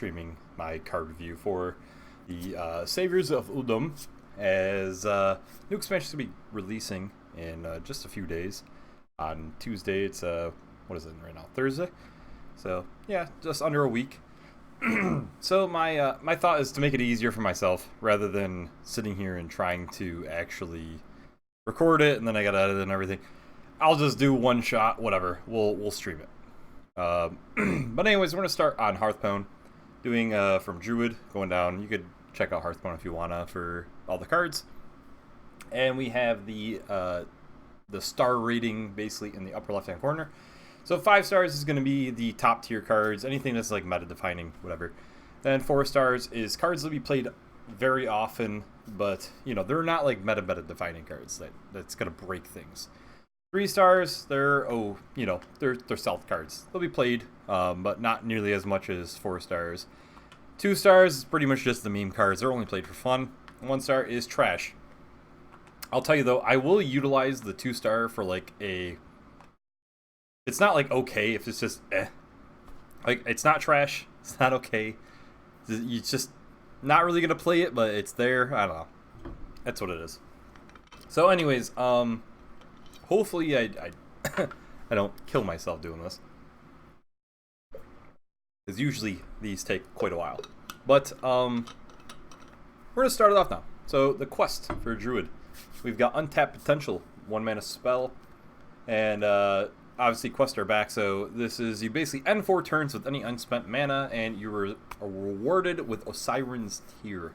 streaming my card review for the Saviors of Uldum, as new expansion is going to be releasing in just a few days. On Tuesday, it's what is it right now? Thursday. So yeah, just under a week. So my thought is to make it easier for myself rather than sitting here and trying to actually record it and then I gotta edit it and everything. I'll just do one shot, whatever. We'll stream it. But anyways, we're gonna start on Hearthstone, doing from Druid going down. You could check out Hearthstone if you wanna for all the cards. And we have the star rating basically in the upper left hand corner. So 5 stars is going to be the top tier cards, anything that's like meta defining, whatever. Then 4 stars is cards that will be played very often, but you know, they're not like meta defining cards that's going to break things. 3 stars, they're they're stealth cards. They'll be played, but not nearly as much as 4 stars. 2 stars is pretty much just the meme cards. They're only played for fun. 1 star is trash. I'll tell you though, I will utilize the 2 star for like a... It's not like okay if it's just eh. Like, it's not trash. It's not okay. It's just not really going to play it, but it's there. I don't know. That's what it is. So anyways, hopefully I I don't kill myself doing this, because usually these take quite a while. But we're going to start it off now. So the quest for Druid. We've got Untapped Potential, 1 mana spell, and obviously quests are back, so this is you basically end 4 turns with any unspent mana, and you are rewarded with Osiren's Tear.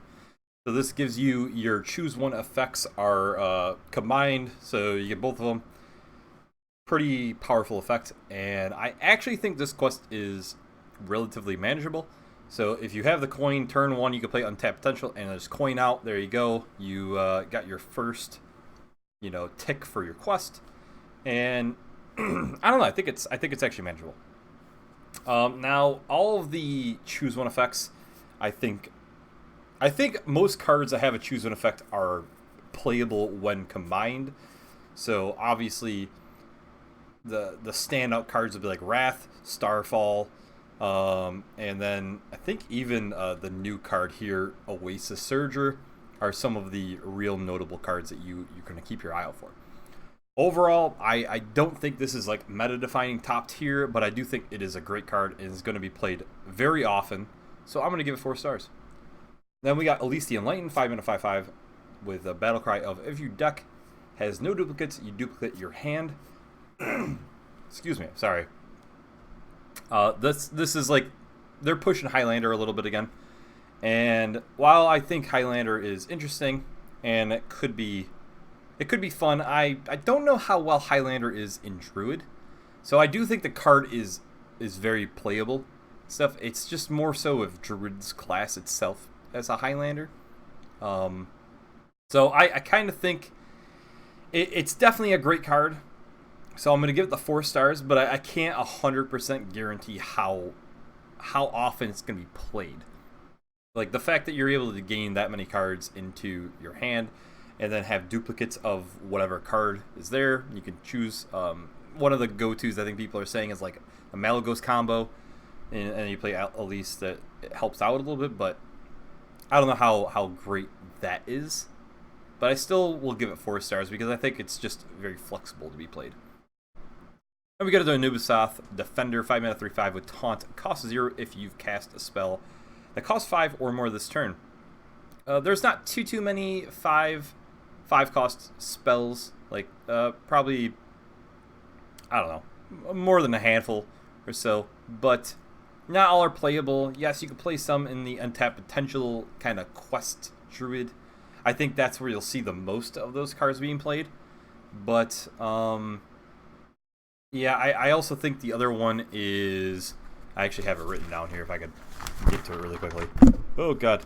So this gives you your choose 1 effects are combined, so you get both of them. Pretty powerful effect, and I actually think this quest is relatively manageable. So if you have the coin, turn 1, you can play Untapped Potential, and there's coin out. There you go. You got your first, tick for your quest, and I don't know. I think it's actually manageable. Now all of the choose 1 effects, I think most cards that have a choose 1 effect are playable when combined. So obviously, the standout cards would be like Wrath, Starfall. And then I think even the new card here, Oasis Surger, are some of the real notable cards that you're going to keep your eye out for. Overall, I don't think this is like meta defining top tier, but I do think it is a great card and is going to be played very often. So I'm going to give it 4 stars. Then we got Elise the Enlightened, 5 mana 5/5 with a battle cry of if your deck has no duplicates, you duplicate your hand. Excuse me, sorry. This is like they're pushing Highlander a little bit again, and while I think Highlander is interesting and it could be fun, I don't know how well Highlander is in Druid, so I do think the card is very playable stuff. It's just more so of Druid's class itself as a Highlander. So I kind of think it's definitely a great card. So I'm going to give it the 4 stars, but I can't 100% guarantee how often it's going to be played. Like, the fact that you're able to gain that many cards into your hand and then have duplicates of whatever card is there. You can choose one of the go-tos I think people are saying is like a Malagos combo, and you play Elise that it helps out a little bit, but I don't know how great that is. But I still will give it 4 stars because I think it's just very flexible to be played. And we got to do Anubisath Defender, 5 mana 3/5 with Taunt. Costs 0 if you've cast a spell that costs 5 or more this turn. There's not too many 5 cost spells. Like probably, I don't know, more than a handful or so. But not all are playable. Yes, you can play some in the Untapped Potential kind of quest Druid. I think that's where you'll see the most of those cards being played. But yeah, I also think the other one is... I actually have it written down here if I could get to it really quickly. Oh god,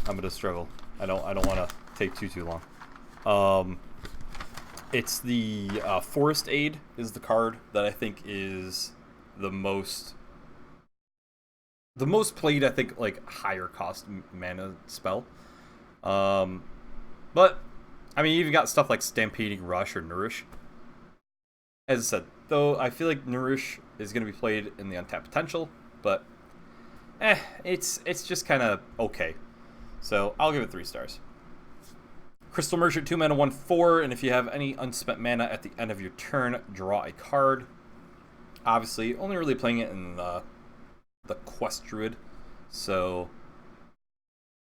I'm gonna struggle. I don't want to take too long. It's the Forest Aid is the card that I think is the most played. I think like higher cost mana spell. But I mean, you even got stuff like Stampeding Rush or Nourish. As I said, though, I feel like Nourish is going to be played in the Untapped Potential, but it's just kind of okay. So I'll give it 3 stars. Crystal Merchant, 2 mana, 1/4, and if you have any unspent mana at the end of your turn, draw a card. Obviously, only really playing it in the Quest Druid, so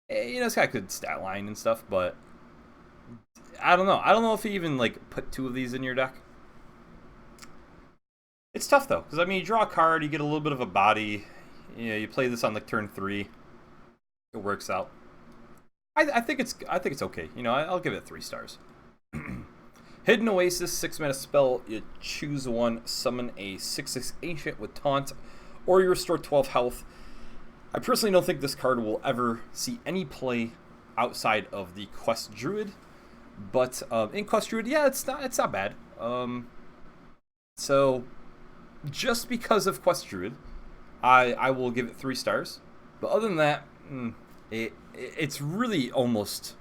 it's got a good stat line and stuff, but I don't know. I don't know if you even like put 2 of these in your deck. It's tough though, because I mean, you draw a card, you get a little bit of a body. You play this on like turn 3, it works out. I think it's okay. I'll give it 3 stars. Hidden Oasis, 6 mana spell. You choose one, summon a 6/6 Ancient with Taunt, or you restore 12 health. I personally don't think this card will ever see any play outside of the Quest Druid, but in Quest Druid, yeah, it's not bad. So just because of Quest Druid, I will give it 3 stars. But other than that, it's really almost,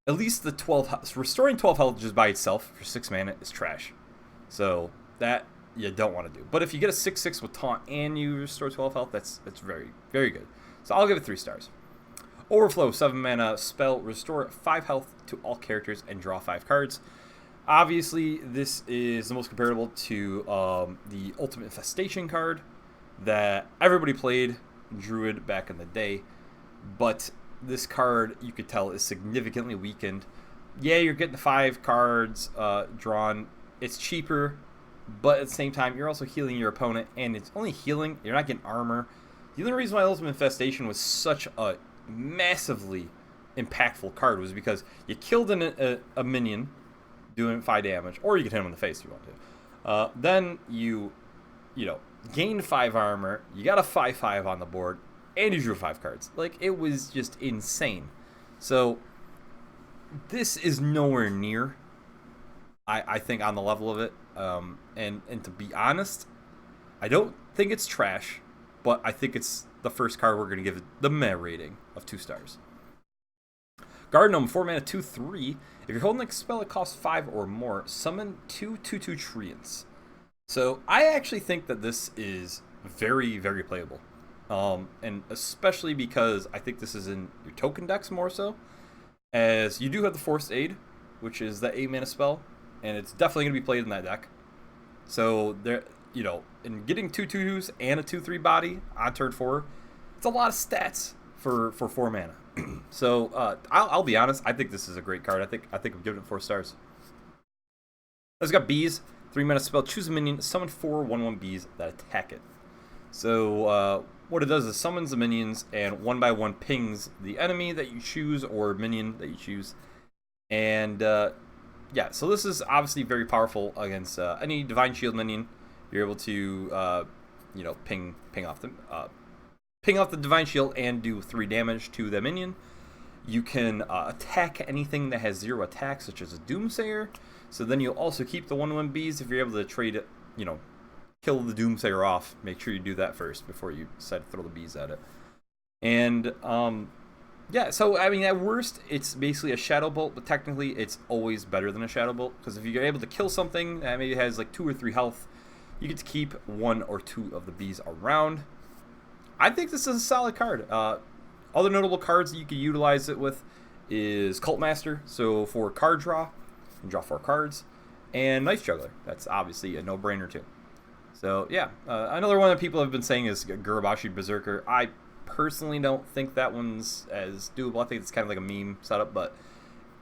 at least the 12 health. Restoring 12 health just by itself for 6 mana is trash. So that you don't want to do. But if you get a 6/6 with Taunt and you restore 12 health, that's very, very good. So I'll give it 3 stars. Overflow, 7 mana spell, restore 5 health to all characters and draw 5 cards. Obviously, this is the most comparable to the Ultimate Infestation card that everybody played Druid back in the day. But this card, you could tell, is significantly weakened. Yeah, you're getting 5 cards drawn. It's cheaper, but at the same time, you're also healing your opponent, and it's only healing. You're not getting armor. The only reason why Ultimate Infestation was such a massively impactful card was because you killed a minion doing 5 damage, or you could hit him in the face if you want to. Then you gained 5 armor. You got a 5/5 on the board, and you drew 5 cards. Like, it was just insane. So this is nowhere near, I think, on the level of it. And to be honest, I don't think it's trash, but I think it's the first card we're going to give it the meh rating of 2 stars. Garden Gnome, 4 mana, 2/3. If you're holding a spell that costs 5 or more, summon 2 2/2 Treants. So I actually think that this is very, very playable. And especially because I think this is in your token decks more so, as you do have the Forced Aid, which is the 8 mana spell, and it's definitely going to be played in that deck. So there, in getting 2 2/2s and a 2/3 body on turn 4, it's a lot of stats for 4 mana. So I'll be honest, I think this is a great card. I think I'm giving it 4 stars. Let's got Bees, 3 mana spell, choose a minion, summon 4 1/1 bees that attack it. So what it does is summons the minions and 1 by 1 pings the enemy that you choose or minion that you choose. And yeah, so this is obviously very powerful against any Divine Shield minion. You're able to ping off the Divine Shield and do 3 damage to the minion. You can attack anything that has 0 attack, such as a Doomsayer. So then you'll also keep the 1/1 bees if you're able to trade it, kill the Doomsayer off. Make sure you do that first before you decide to throw the bees at it. And yeah, so I mean, at worst, it's basically a Shadow Bolt, but technically it's always better than a Shadow Bolt, because if you're able to kill something that maybe has like 2 or 3 health, you get to keep 1 or 2 of the bees around. I think this is a solid card. Other notable cards that you could utilize it with is Cult Master, so for card draw, you can draw 4 cards, and Knife Juggler. That's obviously a no-brainer too. So yeah, another one that people have been saying is Gurabashi Berserker. I personally don't think that one's as doable. I think it's kind of like a meme setup, but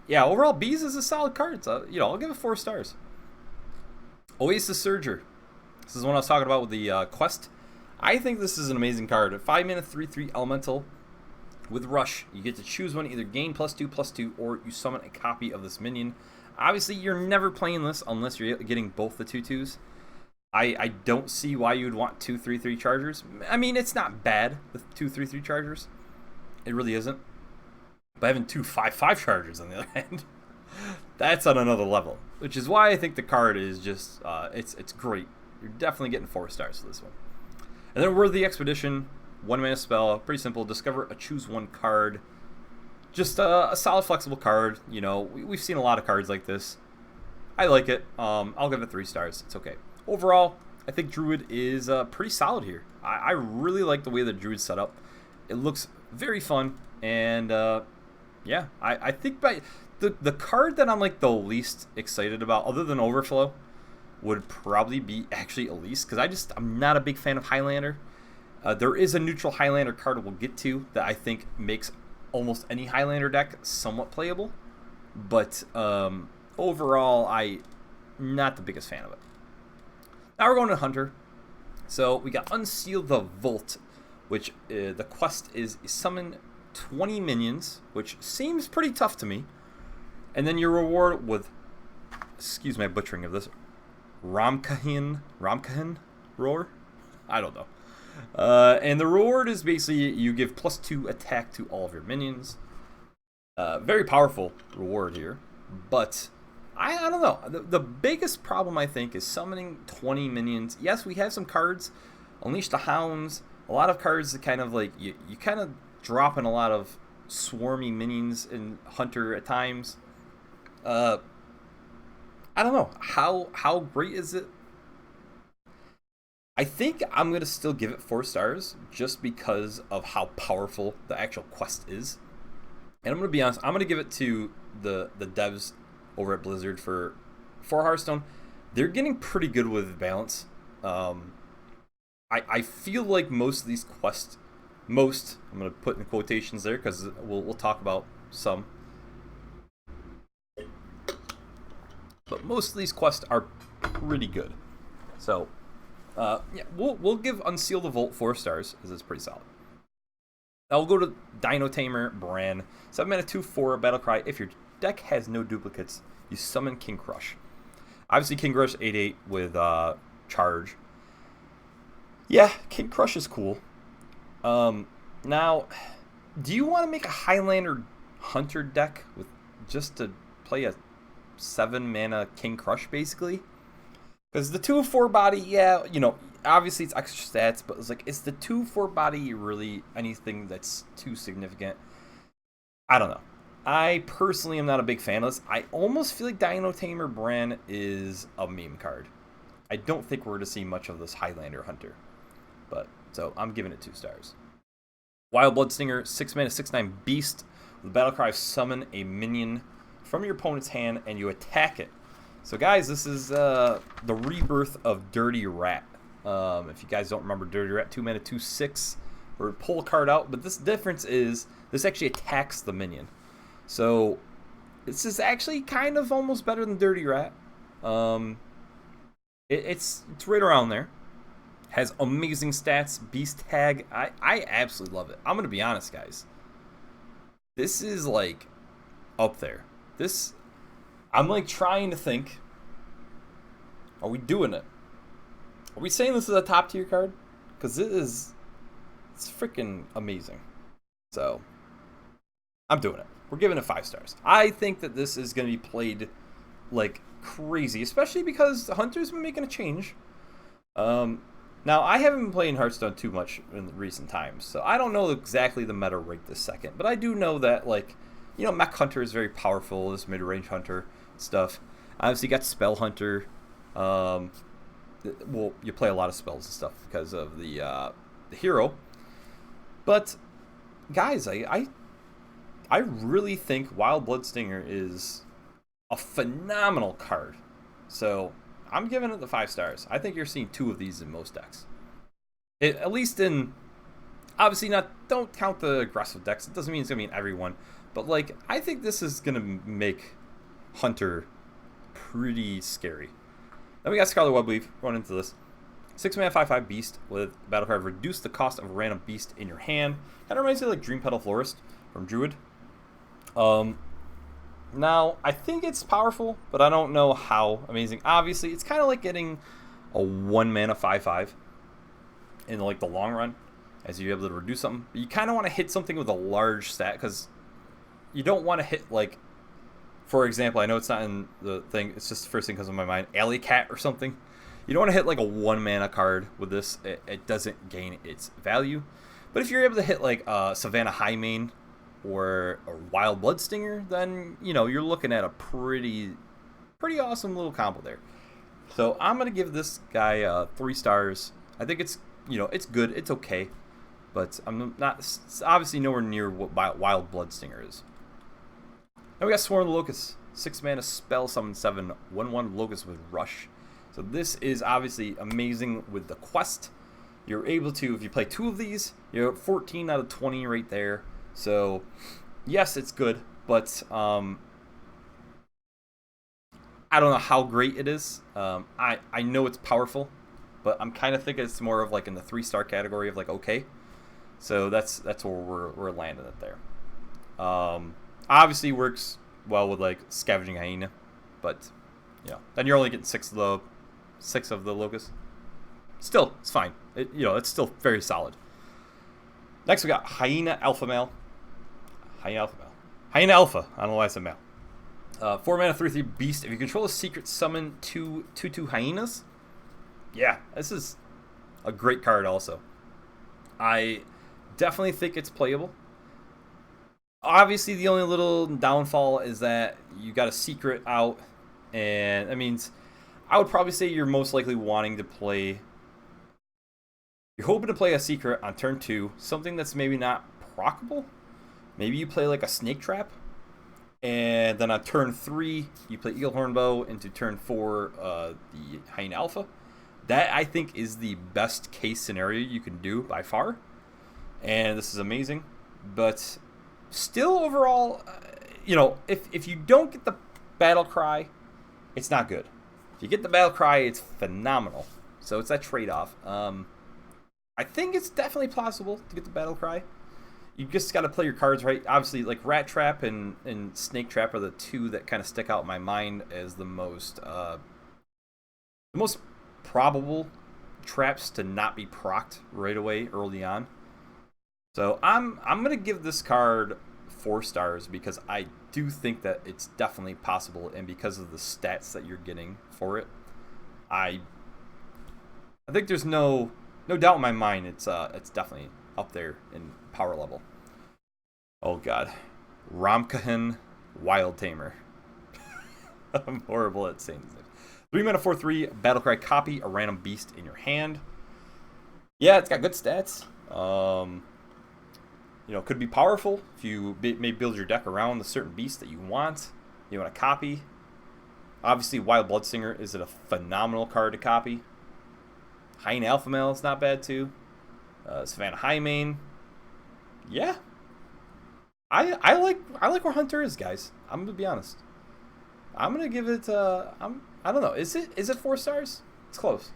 yeah, overall, Bees is a solid card. So, I'll give it 4 stars. Oasis Surger. This is one I was talking about with the Quest. I think this is an amazing card. A 5 mana 3/3 Elemental with Rush. You get to choose one, either gain +2/+2, or you summon a copy of this minion. Obviously, you're never playing this unless you're getting both the 2/2s. I don't see why you would want 2 3/3 chargers. I mean, it's not bad with 2 3/3 chargers. It really isn't. But having 2 5/5 chargers on the other hand, that's on another level. Which is why I think the card is just, it's great. You're definitely getting 4 stars for this one. And then Worthy Expedition, 1 mana spell, pretty simple. Discover a choose 1 card. Just a solid, flexible card. We've seen a lot of cards like this. I like it. I'll give it 3 stars. It's okay. Overall, I think Druid is pretty solid here. I really like the way the Druid's set up. It looks very fun, and yeah, I think by the card that I'm like the least excited about, other than Overflow, would probably be actually Elise, because I'm not a big fan of Highlander. There is a neutral Highlander card we'll get to that I think makes almost any Highlander deck somewhat playable, but overall, I'm not the biggest fan of it. Now we're going to Hunter. So we got Unseal the Vault, which the quest is summon 20 minions, which seems pretty tough to me. And then your reward with, excuse my butchering of this, Ramkahin roar? I don't know. And the reward is basically you give +2 attack to all of your minions. Very powerful reward here, but I don't know. The biggest problem, I think, is summoning 20 minions. Yes, we have some cards, Unleash the Hounds, a lot of cards that kind of like, you kind of drop in a lot of swarmy minions in Hunter at times. I don't know. How great is it? I think I'm going to still give it 4 stars just because of how powerful the actual quest is. And I'm going to be honest, I'm going to give it to the devs over at Blizzard for Hearthstone. They're getting pretty good with balance. I feel like most of these quests, I'm going to put in quotations there because we'll talk about some. But most of these quests are pretty good. So, yeah, we'll give Unseal the Vault 4 stars, because it's pretty solid. Now we'll go to Dino Tamer Bran. 7-mana 2/4 Battlecry. If your deck has no duplicates, you summon King Crush. Obviously, King Crush 8/8 with charge. Yeah, King Crush is cool. Now, do you want to make a Highlander Hunter deck with just to play a 7-mana King Crush, basically? Because the 2/4 body, yeah, obviously it's extra stats, but it's like, is the 2/4 body really anything that's too significant? I don't know. I personally am not a big fan of this. I almost feel like Dino Tamer Bran is a meme card. I don't think we're going to see much of this Highlander Hunter. But, so I'm giving it 2 stars. Wild Bloodstinger, 6-mana 6/9 Beast. With Battlecry, summon a minion from your opponent's hand and you attack it. So guys, this is the rebirth of Dirty Rat. If you guys don't remember Dirty Rat, 2-mana 2/6. Or pull a card out, but this difference is this actually attacks the minion. So this is actually kind of almost better than Dirty Rat. It's right around there. Has amazing stats, beast tag. I absolutely love it. I'm gonna be honest, guys. This is like up there. I'm like trying to think. Are we doing it? Are we saying this is a top tier card? Because it's freaking amazing. So I'm doing it. We're giving it 5 stars. I think that this is going to be played like crazy, especially because the Hunter's been making a change. Now, I haven't been playing Hearthstone too much in recent times, so I don't know exactly the meta right this second. But I do know that, like, Mech Hunter is very powerful, this mid-range Hunter stuff. Obviously, you got Spell Hunter. Well, you play a lot of spells and stuff because of the hero. But, guys, I really think Wild Bloodstinger is a phenomenal card. So I'm giving it the 5 stars. I think you're seeing 2 of these in most decks. At least in, obviously don't count the aggressive decks. It doesn't mean it's going to be in everyone. But like, I think this is going to make Hunter pretty scary. Then we got Scarlet Webweave going into this. 6-mana 5/5 Beast with battle card. Reduce the cost of a random beast in your hand. Kind of reminds me of like Dream Petal Florist from Druid. Now, I think it's powerful, but I don't know how amazing. Obviously, it's kind of like getting a 1-mana 5/5 in like the long run, as you're able to reduce something. But you kind of want to hit something with a large stat, because you don't want to hit, like, for example, I know it's not in the thing, it's just the first thing that comes to my mind, Alley Cat or something. You don't want to hit like a 1-mana card with this. It doesn't gain its value. But if you're able to hit like Savannah Highmane or a Wild Bloodstinger, then you're looking at a pretty awesome little combo there. So I'm gonna give this guy 3 stars. I think it's it's good, it's okay, but I'm not. It's obviously nowhere near what Wild Bloodstinger is. Then we got Swarm of the Locust, 6 mana spell summon 7 1/1 Locust with Rush. So this is obviously amazing with the quest. You're able to, if you play 2 of these, you're 14 out of 20 right there. So yes, it's good, but I don't know how great it is. I know it's powerful, but I'm kind of thinking it's more of like in the 3-star category of like okay. So that's where we're landing it there. Obviously works well with like Scavenging Hyena, but then you're only getting 6 of the Locust. Still, it's fine. It's still very solid. Next we got Hyena Alpha Male. Hyena Alpha. I don't know why I said male. 4 mana 3/3 beast. If you control a secret, summon 2/2 hyenas. Yeah, this is a great card also. I definitely think it's playable. Obviously, the only little downfall is that you got a secret out, and that means I would probably say you're most likely wanting to play. You're hoping to play a secret on turn 2, something that's maybe not proccable. Maybe you play like a Snake Trap, and then on turn 3 you play Eagle Hornbow, into turn 4 the Hyena Alpha. That I think is the best case scenario you can do by far, and this is amazing. But still, overall, if you don't get the Battle Cry, it's not good. If you get the Battle Cry, it's phenomenal. So it's that trade-off. I think it's definitely possible to get the Battle Cry. You just got to play your cards right. Obviously, like Rat Trap and Snake Trap are the 2 that kind of stick out in my mind as the most probable traps to not be procced right away early on. So I'm gonna give this card 4 stars because I do think that it's definitely possible, and because of the stats that you're getting for it, I think there's no doubt in my mind it's definitely up there in power level. Oh god, Ramkahan Wild Tamer. I'm horrible at saying this. 3 mana 4/3 Battlecry, copy a random beast in your hand. Yeah, it's got good stats. Could be powerful if you may build your deck around the certain beast that you want. You want to copy. Obviously, Wild Bloodstinger is a phenomenal card to copy. Hyena Alpha Male is not bad too. Savannah Highmane. Yeah, I like where Hunter is, guys. I'm gonna be honest. I'm gonna give it. I don't know. Is it 4 stars? It's close.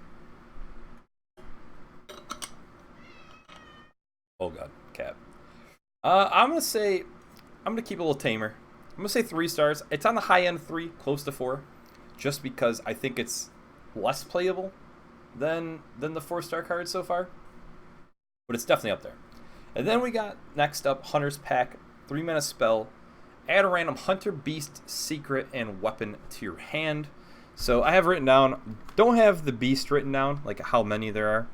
Oh god, cat. I'm gonna keep it a little tamer. I'm gonna say 3 stars. It's on the high end of 3, close to 4, just because I think it's less playable than the 4-star cards so far. But it's definitely up there. And then we got next up Hunter's Pack, 3 mana spell. Add a random hunter, beast, secret, and weapon to your hand. So I have written down, don't have the beast written down, like how many there are,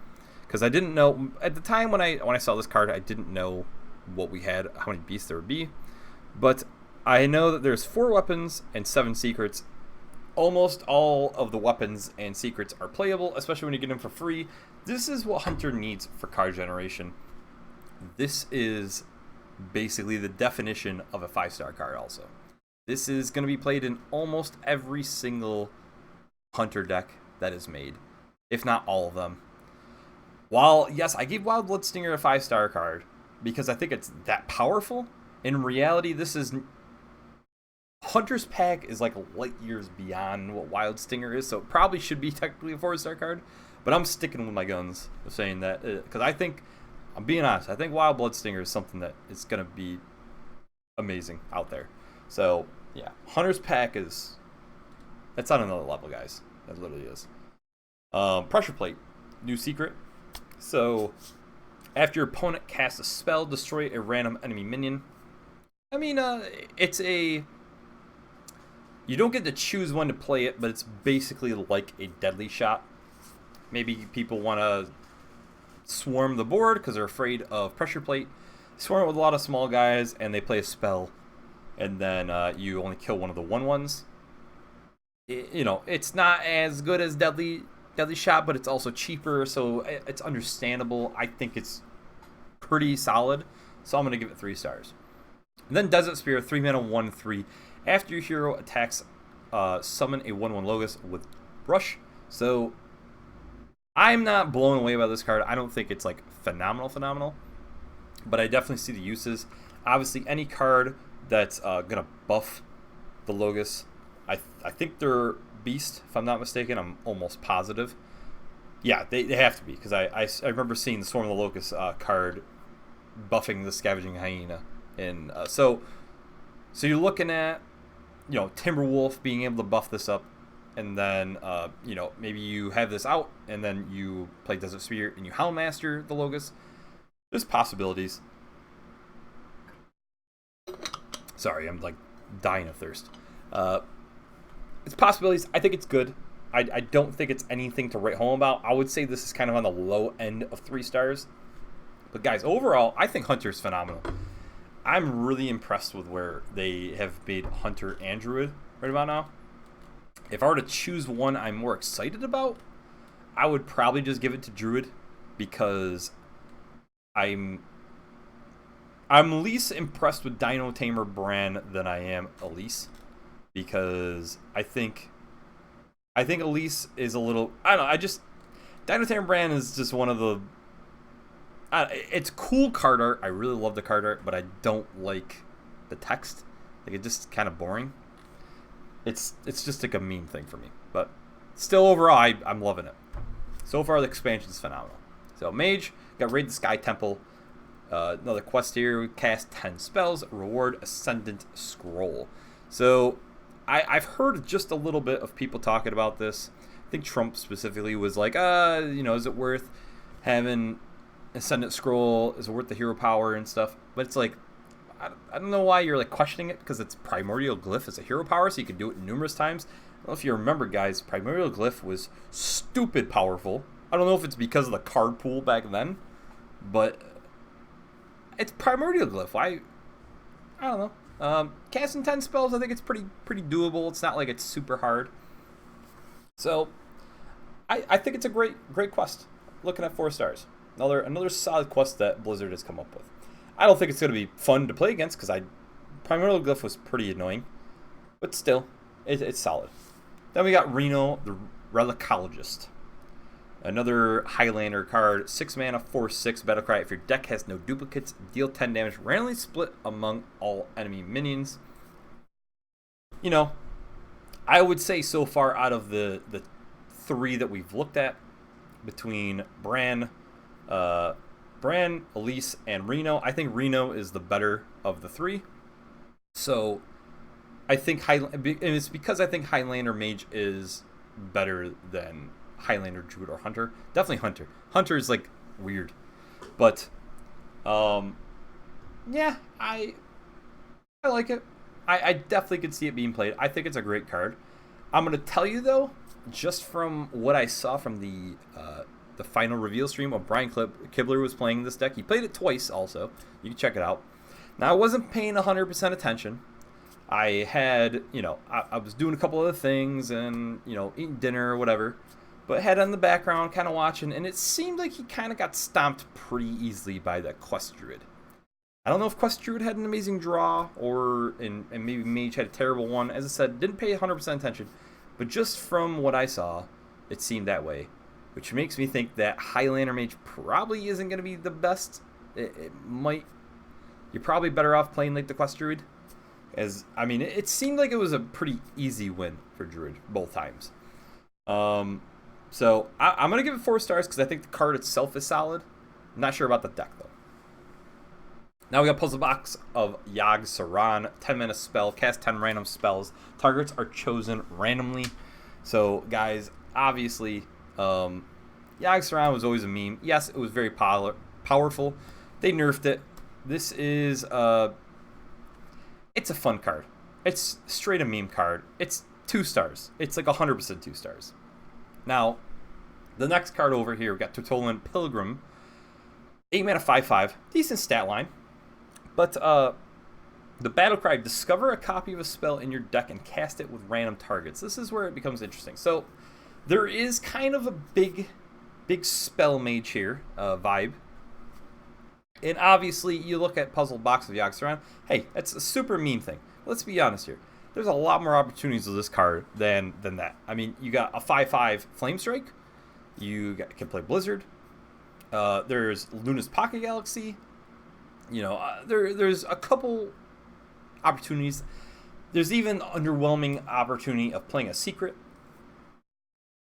because I didn't know at the time when I saw this card, I didn't know what we had, how many beasts there would be. But I know that there's 4 weapons and 7 secrets. Almost all of the weapons and secrets are playable, especially when you get them for free. This is what Hunter needs for card generation. This is basically the definition of a 5-star card also. This is going to be played in almost every single Hunter deck that is made, if not all of them. While, yes, I gave Wild Bloodstinger a 5-star card because I think it's that powerful, in reality, this is... Hunter's Pack is like light years beyond what Wild Stinger is, so it probably should be technically a 4-star card, but I'm sticking with my guns of saying that, because I think, I'm being honest, I think Wild Bloodstinger is something that is going to be amazing out there. So, yeah, Hunter's Pack is... That's on another level, guys. That literally is. Pressure Plate. New secret. So, after your opponent casts a spell, destroy a random enemy minion. I mean, it's a... You don't get to choose when to play it, but it's basically like a deadly shot. Maybe people want to swarm the board because they're afraid of Pressure Plate. Swarm it with a lot of small guys, and they play a spell. And then you only kill one of the 1/1s. you know, it's not as good as Deadly Shot, but it's also cheaper, so it's understandable. I think it's pretty solid, so I'm going to give it 3 stars. And then Desert Spear, 3 mana, 1/3. After your hero attacks, summon a 1/1 Logos with Rush. So I'm not blown away by this card. I don't think it's like phenomenal, but I definitely see the uses. Obviously, any card that's gonna buff the Logos, I think they're Beast, if I'm not mistaken. I'm almost positive. Yeah, they have to be, because I remember seeing the Swarm of the Locust card buffing the Scavenging Hyena. And so you're looking at, you know, Timberwolf being able to buff this up, and then you know, maybe you have this out and then you play Desert Spear and you Howlmaster the Logos. There's possibilities. Sorry, I'm like dying of thirst. It's possibilities. I think it's good. I don't think it's anything to write home about. I would say this is kind of on the low end of 3 stars. But guys, overall, I think Hunter's phenomenal. I'm really impressed with where they have made Hunter and Druid right about now. If I were to choose one I'm more excited about, I would probably just give it to Druid, because I'm least impressed with Dino Tamer Bran than I am Elise, because I think Elise is a little, I don't know, Dino Tamer Bran is just one of the, it's cool card art. I really love the card art, but I don't like the text. Like, it's just kind of boring. It's just like a meme thing for me. But still, overall, I'm loving it. So far, the expansion is phenomenal. So Mage, got Raid the Sky Temple. Another quest here. Cast 10 spells. Reward Ascendant Scroll. So I've heard just a little bit of people talking about this. I think Trump specifically was like, you know, is it worth having Ascendant Scroll? Is it worth the hero power and stuff? But it's like, I don't know why you're like questioning it, because it's Primordial Glyph as a hero power, so you can do it numerous times. I don't know if you remember, guys, Primordial Glyph was stupid powerful. I don't know if it's because of the card pool back then, but it's Primordial Glyph. I don't know. Casting 10 spells, I think it's pretty doable. It's not like it's super hard. So I think it's a great quest. Looking at 4 stars. Another solid quest that Blizzard has come up with. I don't think it's going to be fun to play against, because Primordial Glyph was pretty annoying, but still, it's solid. Then we got Reno, the Relicologist. Another Highlander card, 6 mana, 4/6 Battlecry. If your deck has no duplicates, deal 10 damage, randomly split among all enemy minions. You know, I would say so far, out of the 3 that we've looked at, between Bran, Elise, and Reno, I think Reno is the better of the 3. So I think it's because I think Highlander Mage is better than Highlander Druid or Hunter. Definitely Hunter. Hunter is like weird, but yeah, I like it. I definitely could see it being played. I think it's a great card. I'm gonna tell you though, just from what I saw from the final reveal stream of Brian Kibler was playing this deck. He played it twice also. You can check it out. Now, I wasn't paying 100% attention. I had, you know, I was doing a couple other things and, you know, eating dinner or whatever. But had on the background, kind of watching, and it seemed like he kind of got stomped pretty easily by the Quest Druid. I don't know if Quest Druid had an amazing draw, and maybe Mage had a terrible one. As I said, didn't pay 100% attention. But just from what I saw, it seemed that way. Which makes me think that Highlander Mage probably isn't going to be the best. It might. You're probably better off playing like the Quest Druid. I mean, it seemed like it was a pretty easy win for Druid both times. So I'm going to give it 4 stars because I think the card itself is solid. I'm not sure about the deck, though. Now we got Puzzle Box of Yogg Saron. 10 mana spell. Cast 10 random spells. Targets are chosen randomly. So, guys, obviously, Yogg Saron was always a meme. Yes, it was very powerful. They nerfed it. This is it's a fun card. It's straight a meme card. It's 2 stars. It's like 100% 2 stars. Now, the next card over here, we got Tortollan Pilgrim. 8 mana, 5/5. Decent stat line. But The battle cry, discover a copy of a spell in your deck and cast it with random targets. This is where it becomes interesting. So there is kind of a big spell mage here vibe. And obviously, you look at Puzzle Box of Yogg-Saron, hey, that's a super mean thing. Let's be honest here. There's a lot more opportunities with this card than that. I mean, you got a 5/5 Flame Strike. Can play Blizzard. There's Luna's Pocket Galaxy. You know, there's a couple opportunities. There's even underwhelming opportunity of playing a Secret.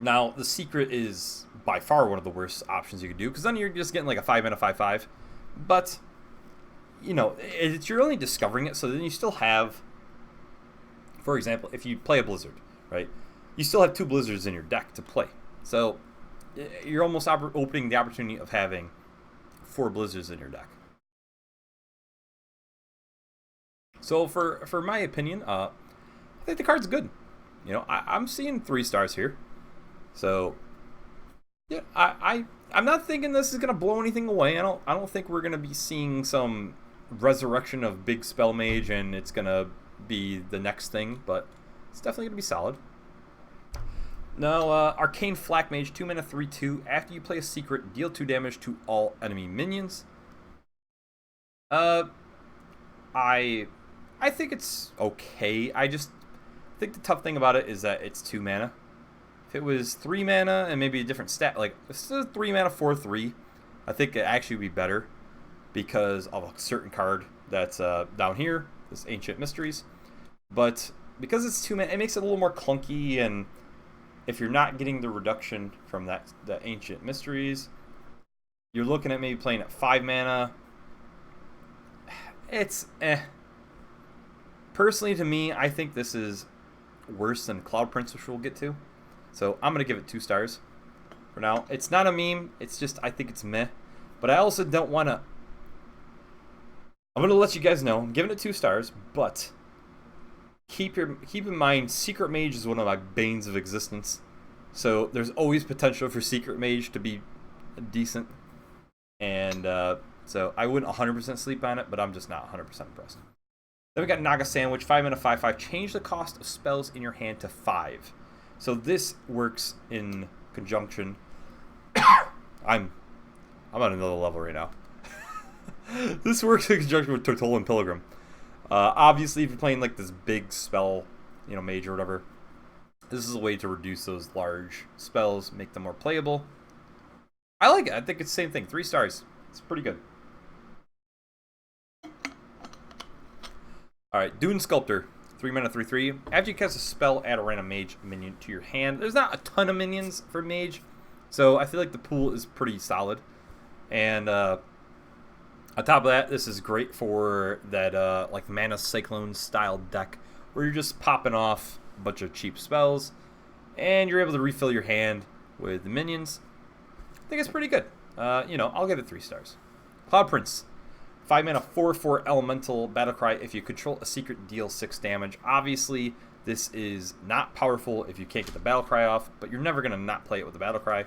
Now, the Secret is by far one of the worst options you could do, because then you're just getting like a 5-mana 5/5. But, you know, you're only discovering it, so then you still have, for example, if you play a Blizzard, right, you still have 2 Blizzards in your deck to play. So you're almost opening the opportunity of having 4 Blizzards in your deck. So for my opinion, I think the card's good. You know, I'm seeing 3 stars here. So yeah, I'm not thinking this is gonna blow anything away. I don't think we're gonna be seeing some resurrection of big spell mage and it's gonna be the next thing, but it's definitely gonna be solid. Now, Arcane Flak Mage, 2 mana 3/2. After you play a secret, deal 2 damage to all enemy minions. I think it's okay. I just think the tough thing about it is that it's 2 mana. If it was 3 mana and maybe a different stat, like if it's 3 mana 4/3, I think it actually would be better because of a certain card that's down here, this Ancient Mysteries. But because it's 2 mana, it makes it a little more clunky, and if you're not getting the reduction from the Ancient Mysteries, you're looking at maybe playing at 5 mana. It's Personally, to me, I think this is worse than Cloud Prince, which we'll get to. So I'm going to give it 2 stars for now. It's not a meme. It's just, I think it's meh. But I also don't want to... I'm going to let you guys know. I'm giving it 2 stars, but keep in mind, Secret Mage is one of my banes of existence. So there's always potential for Secret Mage to be decent. And so I wouldn't 100% sleep on it, but I'm just not 100% impressed. Then we got Naga Sandwich, 5 mana 5/5. Change the cost of spells in your hand to 5. So this works in conjunction. I'm on another level right now. This works in conjunction with Tortollan Pilgrim. Obviously, if you're playing like this big spell, you know, mage or whatever, this is a way to reduce those large spells, make them more playable. I like it. I think it's the same thing. 3 stars. It's pretty good. Alright, Dune Sculptor. 3 mana 3/3. After you cast a spell, add a random mage minion to your hand. There's not a ton of minions for mage, so I feel like the pool is pretty solid. And on top of that, this is great for that like Mana Cyclone style deck where you're just popping off a bunch of cheap spells and you're able to refill your hand with the minions. I think it's pretty good. You know, I'll give it 3 stars. Cloud Prince. 5 mana 4/4 elemental battlecry. If you control a secret, deal 6 damage. Obviously, this is not powerful if you can't get the battlecry off, but you're never going to not play it with the battlecry.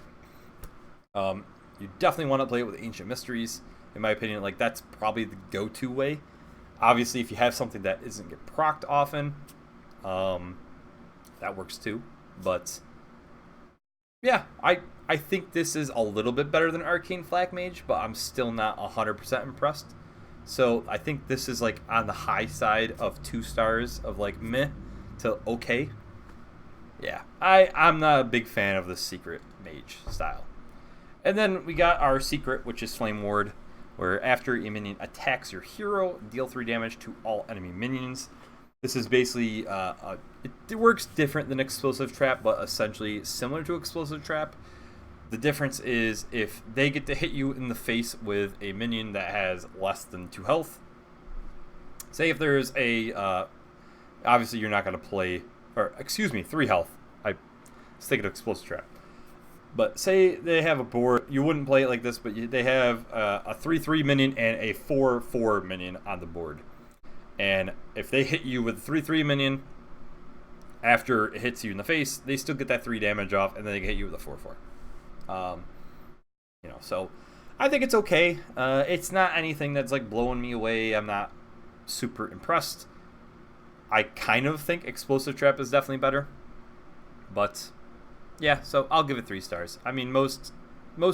You definitely want to play it with Ancient Mysteries, in my opinion. Like, that's probably the go-to way. Obviously, if you have something that isn't get procced often, that works too. But yeah, I think this is a little bit better than Arcane Flak Mage, but I'm still not 100% impressed. So I think this is like on the high side of 2 stars of like meh to okay. Yeah, I'm not a big fan of the Secret Mage style. And then we got our secret, which is Flame Ward, where after a minion attacks your hero, deal 3 damage to all enemy minions. This is basically, it works different than Explosive Trap, but essentially similar to Explosive Trap. The difference is if they get to hit you in the face with a minion that has less than 2 health. Say if there's a, obviously you're not going to play, or excuse me, 3 health. I was thinking of Explosive Trap. But say they have a board, you wouldn't play it like this, but they have a 3/3 minion and a 4/4 minion on the board. And if they hit you with a 3/3 minion, after it hits you in the face, they still get that 3 damage off, and then they hit you with a 4/4. You know, so I think it's okay. It's not anything that's like blowing me away. I'm not super impressed. I kind of think Explosive Trap is definitely better. But, yeah, so I'll give it 3 stars. I mean, most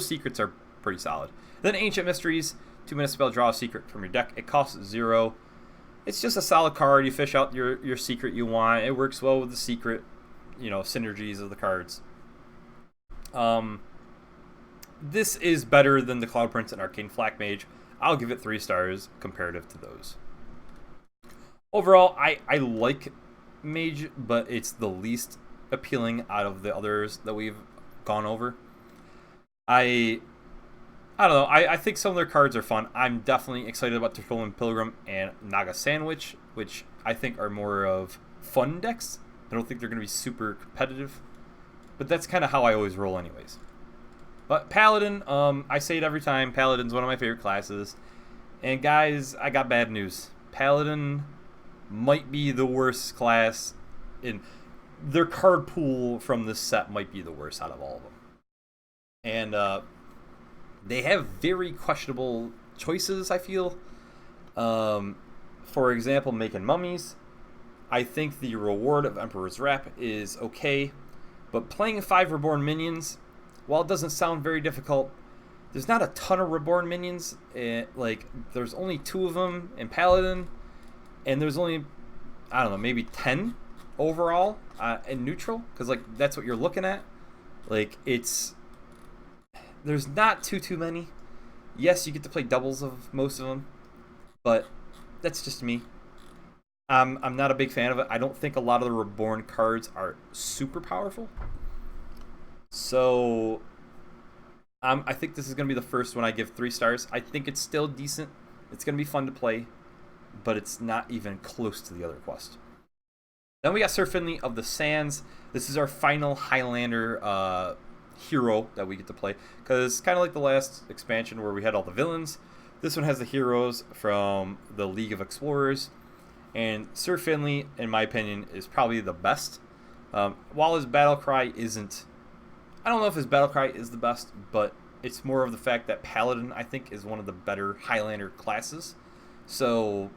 secrets are pretty solid. Then Ancient Mysteries, 2-minute spell, draw a secret from your deck. It costs 0. It's just a solid card. You fish out your secret you want. It works well with the secret, synergies of the cards. This is better than the Cloud Prince and Arcane Flak Mage. I'll give it 3 stars comparative to those. Overall, I like Mage, but it's the least appealing out of the others that we've gone over. I don't know. I think some of their cards are fun. I'm definitely excited about Tertullian Pilgrim and Naga Sandwich, which I think are more of fun decks. I don't think they're going to be super competitive, but that's kind of how I always roll anyways. But Paladin, I say it every time, Paladin's one of my favorite classes. And guys, I got bad news. Paladin might be the worst class in their card pool from this set might be the worst out of all of them. And they have very questionable choices, I feel. For example, making mummies. I think the reward of Emperor's Wrap is okay, but playing 5 Reborn minions, while it doesn't sound very difficult, there's not a ton of Reborn minions. There's only 2 of them in Paladin, and there's only, I don't know, maybe 10 overall in neutral, because that's what you're looking at. There's not too many. Yes, you get to play doubles of most of them, but that's just me. I'm not a big fan of it. I don't think a lot of the Reborn cards are super powerful. So I think this is going to be the first one I give 3 stars. I think it's still decent. It's going to be fun to play, but it's not even close to the other quest. Then we got Sir Finley of the Sands. This is our final Highlander hero that we get to play, because kind of like the last expansion where we had all the villains, this one has the heroes from the League of Explorers, and Sir Finley, in my opinion, is probably the best. While his battle cry isn't, I don't know if his battle cry is the best, but it's more of the fact that Paladin, I think, is one of the better Highlander classes. So,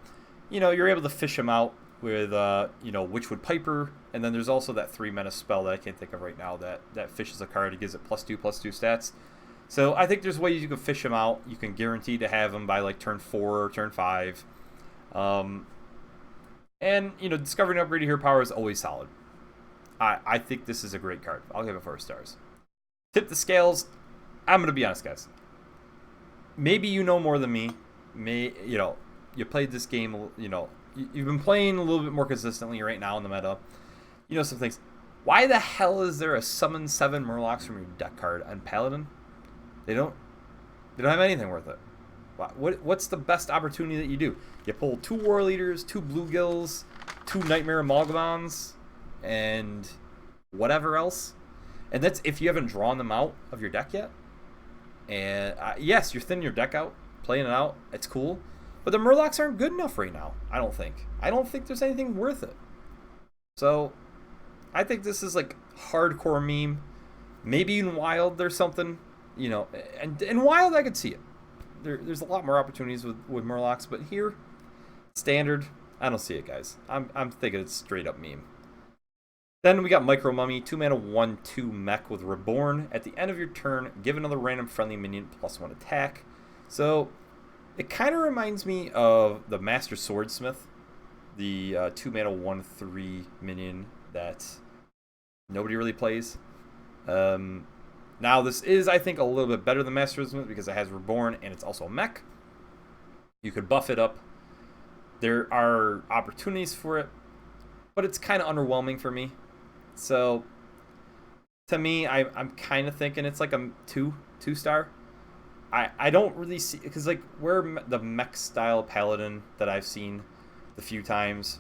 you're able to fish him out with, Witchwood Piper, and then there's also that 3-mana spell that I can't think of right now that fishes a card. It gives it +2/+2 stats. So I think there's ways you can fish him out. You can guarantee to have him by turn 4 or turn 5. And, discovering upgraded hero power is always solid. I think this is a great card. I'll give it 4 stars. Tip the scales. I'm going to be honest, guys. Maybe you know more than me. You played this game, you've been playing a little bit more consistently right now in the meta. Some things. Why the hell is there a summon 7 Murlocs from your deck card on Paladin? They don't have anything worth it. What's the best opportunity that you do? You pull 2 War Leaders, 2 Bluegills, 2 Nightmare Amalgamons, and whatever else. And that's if you haven't drawn them out of your deck yet. And yes, you're thinning your deck out, playing it out. It's cool. But the Murlocs aren't good enough right now, I don't think. I don't think there's anything worth it. So, I think this is hardcore meme. Maybe in Wild there's something, and in Wild I could see it. There's a lot more opportunities with Murlocs, but here, standard, I don't see it, guys. I'm thinking it's straight up meme. Then we got Micro Mummy, 2-mana 1/2 mech with Reborn. At the end of your turn, give another random friendly minion +1 attack. So, it kind of reminds me of the Master Swordsmith, the 2-mana 1/3 minion that nobody really plays. Now this is, I think, a little bit better than Master Swordsmith because it has Reborn and it's also a mech. You could buff it up. There are opportunities for it, but it's kind of underwhelming for me. So, to me, I'm kind of thinking it's like a 2-star. I don't really see, because where the mech style Paladin that I've seen the few times,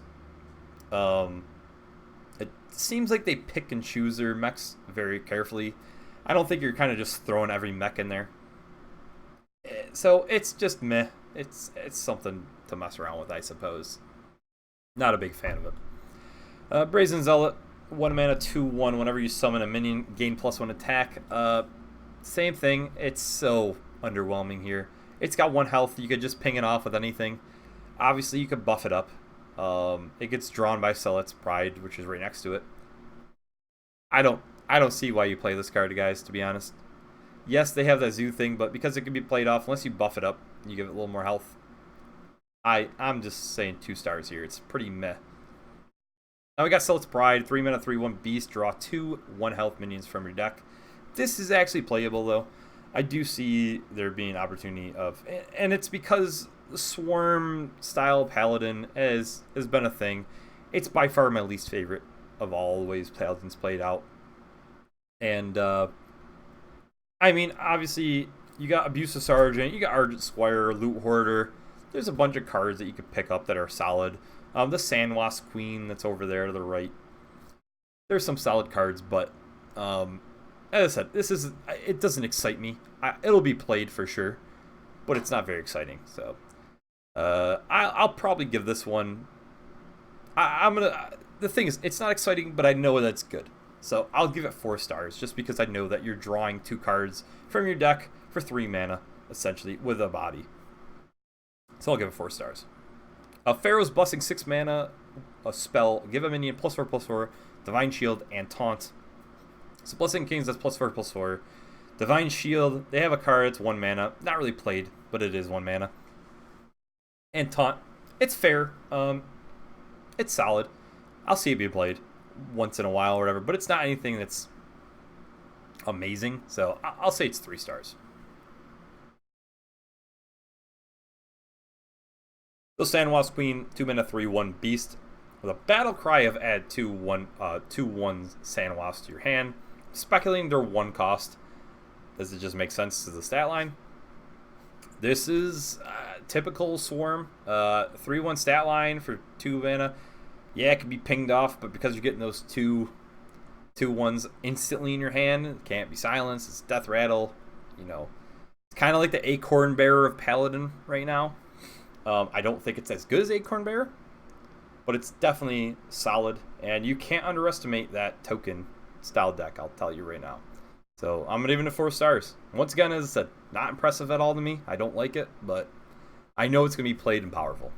it seems like they pick and choose their mechs very carefully. I don't think you're kind of just throwing every mech in there. So it's just meh. It's something to mess around with, I suppose. Not a big fan of it. Brazen Zealot, 1-mana 2/1. Whenever you summon a minion, gain +1 attack. Same thing. It's so underwhelming here. It's got 1 health. You could just ping it off with anything. Obviously, you could buff it up. It gets drawn by Zealot's Pride, which is right next to it. I don't see why you play this card, guys, to be honest. Yes, they have that zoo thing, but because it can be played off, unless you buff it up, you give it a little more health. I'm just saying 2 stars here. It's pretty meh. Now we got Zealot's Pride, 3 mana, 3/1 beast, draw 2 1 health minions from your deck. This is actually playable though. I do see there being opportunity of, and it's because the Swarm style Paladin has been a thing. It's by far my least favorite of all the ways Paladin's played out. And I mean, obviously you got Abusive Sergeant, you got Argent Squire, Loot Hoarder. There's a bunch of cards that you could pick up that are solid. The Sandwasp Queen that's over there to the right. There's some solid cards, but as I said, it doesn't excite me. It'll be played for sure, but it's not very exciting. So I'll probably give this one. The thing is, it's not exciting, but I know that's good. So I'll give it 4 stars, just because I know that you're drawing 2 cards from your deck for 3 mana, essentially, with a body. So I'll give it 4 stars. Pharaoh's Blessing, 6 mana, a spell, give a minion +4/+4, Divine Shield, and Taunt. So Blessing Kings, that's +4/+4. Divine Shield, they have a card, it's 1 mana. Not really played, but it is 1 mana. And Taunt, it's fair. It's solid. I'll see it be played once in a while or whatever, but it's not anything that's amazing. So I'll say it's 3 stars. The Sandwasp Queen, 2 mana, 3/1 beast, with a battle cry of add 2/1 Sandwasps to your hand. Speculating their 1 cost. Does it just make sense to the stat line? This is typical Swarm. 3/1 stat line for 2 mana. Yeah, it can be pinged off, but because you're getting those 2/1s instantly in your hand, it can't be silenced. It's Death Rattle. You know, it's kind of like the Acorn Bearer of Paladin right now. I don't think it's as good as Acorn Bearer, but it's definitely solid, and you can't underestimate that token style deck, I'll tell you right now. So I'm going to give it 4 stars. Once again, as I said, not impressive at all to me. I don't like it, but I know it's going to be played and powerful.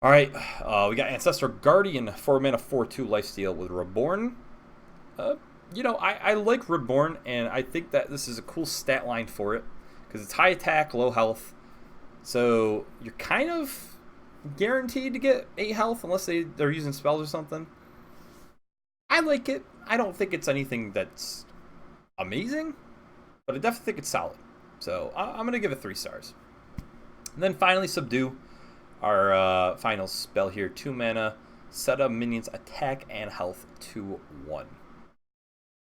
Alright, we got Ancestral Guardian, 4 mana, 4/2 lifesteal with Reborn. You know, I like Reborn, and I think that this is a cool stat line for it, because it's high attack, low health. So you're kind of guaranteed to get 8 health unless they're using spells or something. I like it. I don't think it's anything that's amazing, but I definitely think it's solid. So I'm going to give it 3 stars. And then finally, Subdue, our final spell here. 2 mana, set up minions attack and health to 1.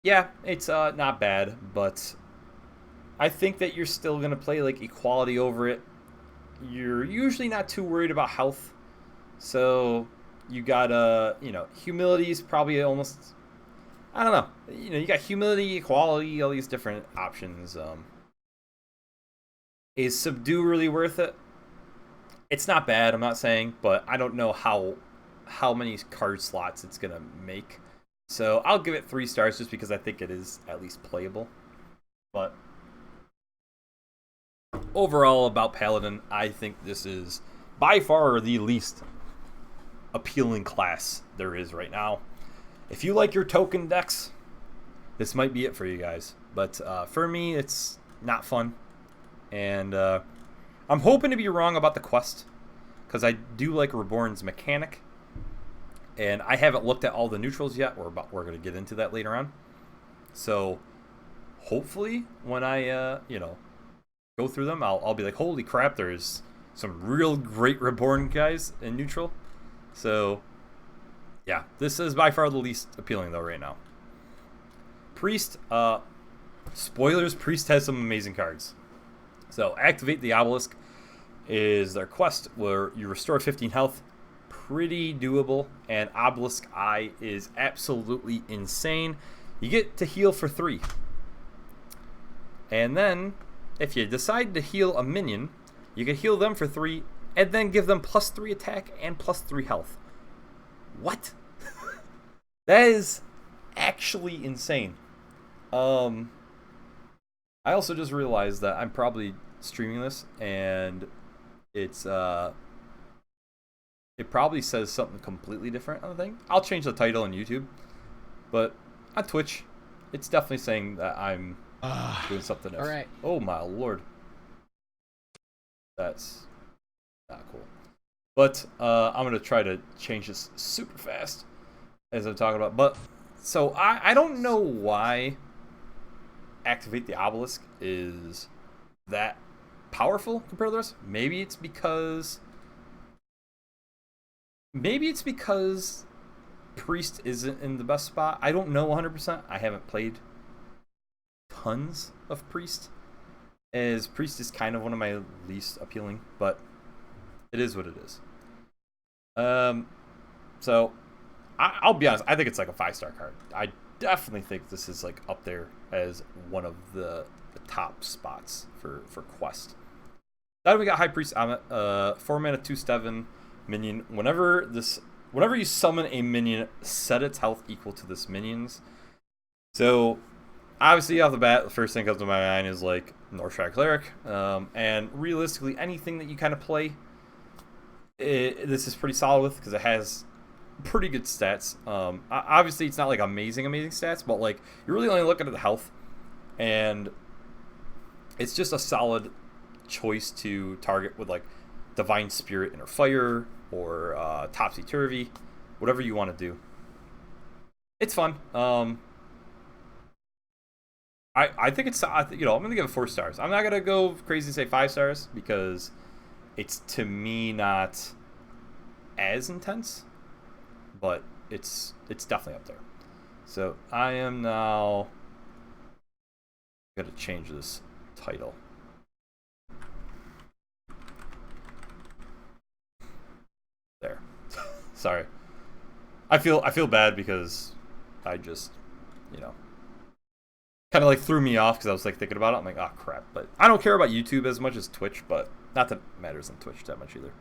Yeah, it's not bad, but I think that you're still going to play like Equality over it. You're usually not too worried about health, so you got you know, Humility is probably almost, I don't know, you know, you got Humility, Equality, all these different options. Is Subdue really worth it? It's not bad, I'm not saying, but I don't know how many card slots it's gonna make. So I'll give it 3 stars just because I think it is at least playable. But overall, about Paladin, I think this is by far the least appealing class there is right now. If you like your token decks, this might be it for you guys. But for me, it's not fun. And I'm hoping to be wrong about the quest, because I do like Reborn's mechanic. And I haven't looked at all the neutrals yet. We're going to get into that later on. So hopefully when I, you know, go through them, I'll be like, holy crap, there's some real great Reborn guys in neutral. So yeah, this is by far the least appealing though right now. Priest, spoilers, Priest has some amazing cards. So Activate the Obelisk is their quest where you restore 15 health. Pretty doable, and Obelisk Eye is absolutely insane. You get to heal for 3. And then if you decide to heal a minion, you can heal them for 3 and then give them +3 attack and +3 health. What? That is actually insane. I also just realized that I'm probably streaming this, and it's it probably says something completely different on the thing. I'll change the title on YouTube, but on Twitch, it's definitely saying that I'm doing something else. All right. Oh my lord, that's not cool. But I'm gonna try to change this super fast as I'm talking about. But so I don't know why Activate the Obelisk is that powerful compared to the rest. Maybe it's because Priest isn't in the best spot. I don't know 100%. I haven't played tons of Priest, as Priest is kind of one of my least appealing, but it is what it is. So I'll be honest. I think it's like a 5-star card. I definitely think this is like up there as one of the top spots for Quest. Then we got High Priest Amit, 4 mana, 2/7 minion. Whenever you summon a minion, set its health equal to this minion's. So obviously off the bat, the first thing that comes to my mind is like Northshire Cleric, and realistically anything that you kind of play, this is pretty solid with, because it has pretty good stats. Obviously it's not like amazing stats, but like you're really only looking at the health, and it's just a solid choice to target with like Divine Spirit, Inner Fire, or Topsy Turvy, whatever you want to do. It's fun. I think it's, I'm gonna give it 4 stars. I'm not gonna go crazy and say 5 stars, because it's, to me, not as intense, but it's definitely up there. So I am now gonna change this title. There. Sorry. I feel bad because I just, kind of like threw me off, because I was like thinking about it. I'm like, oh crap. But I don't care about YouTube as much as Twitch, but not that it matters on Twitch that much either.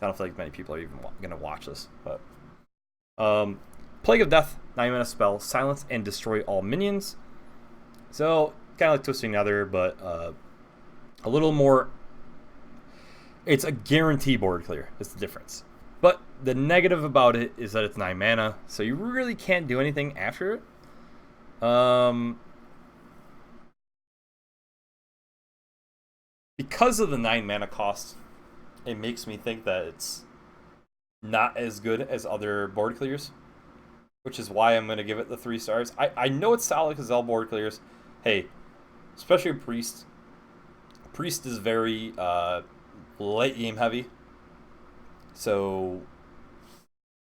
I don't feel like many people are even gonna watch this. But Plague of Death, 9-mana spell, silence and destroy all minions. So kind of like Twisting Nether, but a little more. It's a guarantee board clear. It's the difference. But the negative about it is that it's 9 mana, so you really can't do anything after it. Because of the 9 mana cost, it makes me think that it's not as good as other board clears, which is why I'm going to give it the 3 stars. I know it's solid because all board clears. Hey, especially Priest. Priest is very late game heavy. So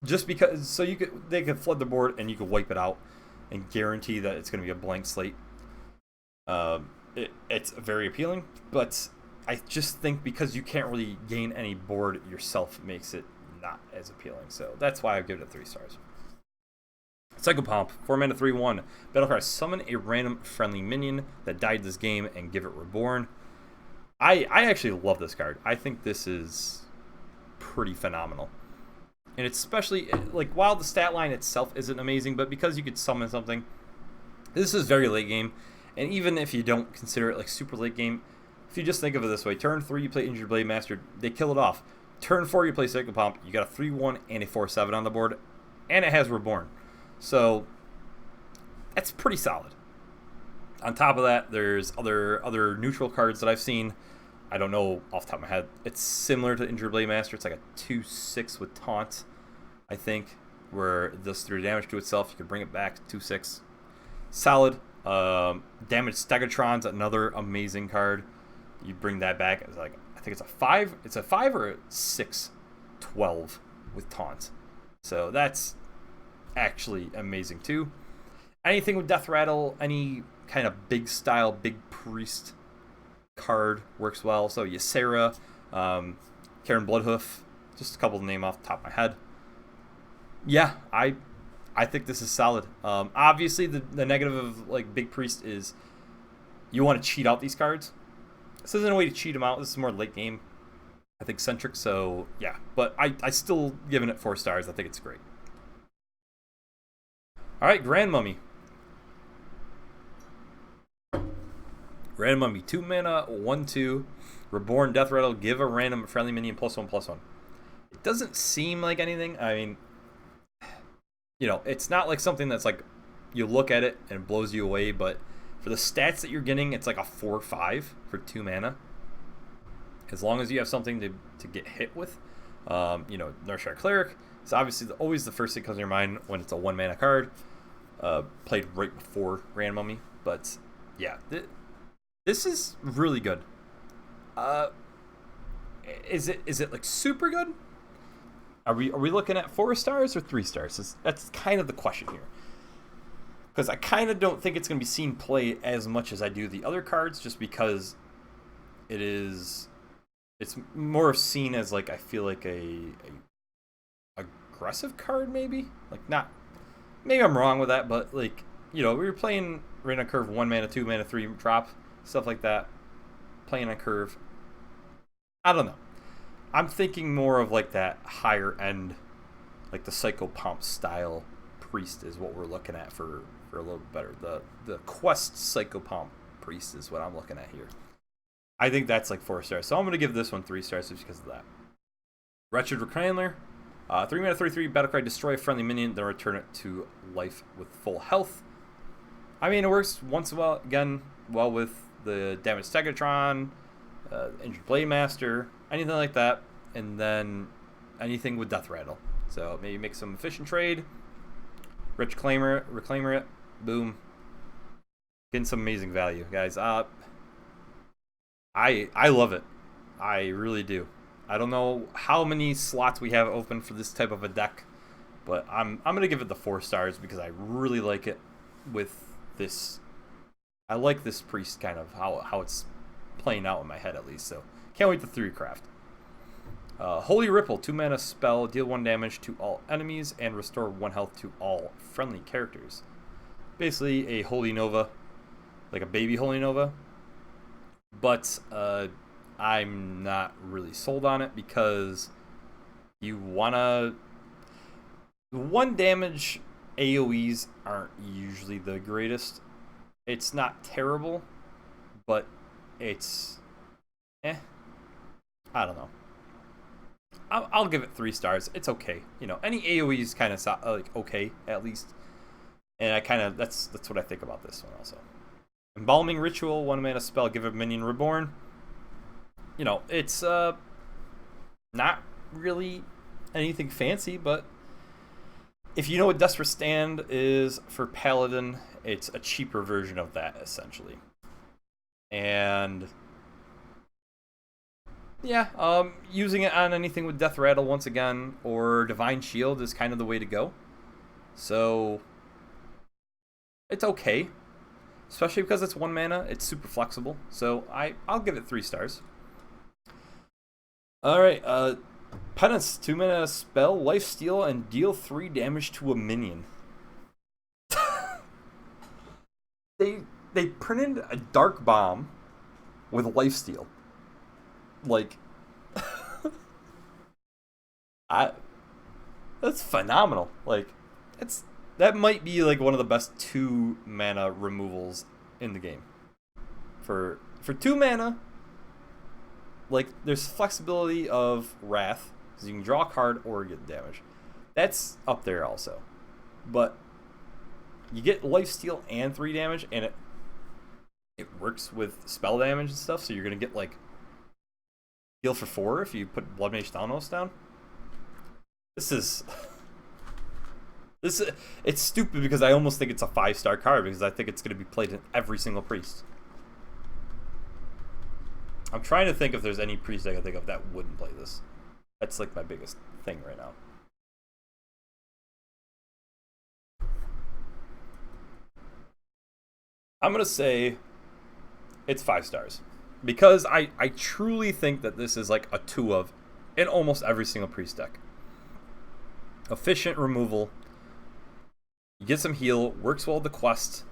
just because, they could flood the board and you could wipe it out and guarantee that it's going to be a blank slate. It's very appealing, but I just think because you can't really gain any board yourself makes it not as appealing. So that's why I give it 3 stars. Psychopomp, 4 mana, 3/1. Battlecry, summon a random friendly minion that died this game and give it reborn. I actually love this card. I think this is pretty phenomenal. And it's especially, like, while the stat line itself isn't amazing, but because you could summon something, this is very late game. And even if you don't consider it like super late game, if you just think of it this way, turn 3 you play Injured Blade Master, they kill it off. Turn 4 you play Psychopomp, you got a 3/1 and a 4/7 on the board, and it has Reborn. So that's pretty solid. On top of that, there's other neutral cards that I've seen. I don't know off the top of my head. It's similar to Injured Blade Master. It's like a 2/6 with Taunt, I think, where it does 3 damage to itself. You can bring it back to 2/6. Solid. Damaged Stegatron's another amazing card. You bring that back. It's like, I think it's a 5. It's a 5 or a 6/12 with Taunt. So that's actually amazing too. Anything with Death Rattle, any kind of big style, big Priest card works well. So Ysera, Karen Bloodhoof, just a couple to name off the top of my head. Yeah, I think this is solid. Obviously, the negative of like Big Priest is you want to cheat out these cards. This isn't a way to cheat them out. This is more late game, I think, centric. So yeah, but I still giving it 4 stars. I think it's great. All right, Grand Mummy. Grand Mummy, 2 mana, 1/2, Reborn Death Rattle, give a random friendly minion +1/+1. It doesn't seem like anything. I mean, you know, it's not like something that's like you look at it and it blows you away, but for the stats that you're getting, it's like a 4/5 for 2 mana. As long as you have something to get hit with, you know, Nursery Cleric is obviously always the first thing that comes to your mind when it's a 1 mana card. Played right before Grand Mummy, but yeah, this is really good. Is it like super good? Are we looking at 4 stars or 3 stars? That's kind of the question here. Because I kind of don't think it's going to be seen play as much as I do the other cards, just because it's more seen as like, I feel like a aggressive card, maybe? Like, not, maybe I'm wrong with that, but like, you know, we were playing Rain on Curve 1 mana, 2 mana, 3 drop, stuff like that. Playing on Curve. I don't know. I'm thinking more of like that higher end, like the Psychopomp style priest is what we're looking at for a little better. The Quest Psychopomp priest is what I'm looking at here. I think that's like 4 stars. So I'm going to give this one 3 stars just because of that. Wretched Reclaimer. 3 mana, 3/3, battlecry, destroy a friendly minion, then return it to life with full health. I mean, it works once in a while, again, well with the Damaged Stegatron, Injured Blade Master, anything like that, and then anything with Death Rattle. So maybe make some efficient trade, Reclaimer it, boom. Getting some amazing value, guys. I love it. I really do. I don't know how many slots we have open for this type of a deck, but I'm gonna give it the 4 stars because I really like it with this. I like this priest kind of how it's playing out in my head at least. So can't wait to 3 craft. Holy Ripple, 2 mana spell, deal 1 damage to all enemies and restore 1 health to all friendly characters. Basically a Holy Nova, like a baby Holy Nova, but I'm not really sold on it because you wanna 1 damage AoEs aren't usually the greatest. It's not terrible, but it's I don't know. I'll give it 3 stars. It's okay. You know, any AoEs kind of like okay at least, and I kind of that's what I think about this one also. Embalming Ritual, 1 mana spell, give a minion reborn. You know, it's not really anything fancy, but if you know what Desperate Stand is for Paladin, it's a cheaper version of that essentially. And yeah, using it on anything with Death Rattle once again, or Divine Shield is kind of the way to go. So it's okay, especially because it's 1 mana. It's super flexible, so I'll give it 3 stars. All right, Penance, 2 mana spell, lifesteal, and deal 3 damage to a minion. They printed a Dark Bomb with lifesteal. Like, that's phenomenal. Like, that might be like one of the best 2 mana removals in the game. For 2 mana, like, there's flexibility of Wrath, because you can draw a card or get damage. That's up there also. But you get lifesteal and 3 damage, and it works with spell damage and stuff, so you're gonna get like heal for 4 if you put Blood Mage Thanos down. It's stupid because I almost think it's a 5-star card because I think it's gonna be played in every single priest. I'm trying to think if there's any priest I can think of that wouldn't play this. That's like my biggest thing right now. I'm gonna say it's 5 stars because I truly think that this is like a 2 of in almost every single priest deck. Efficient removal. You get some heal, works well with the quest.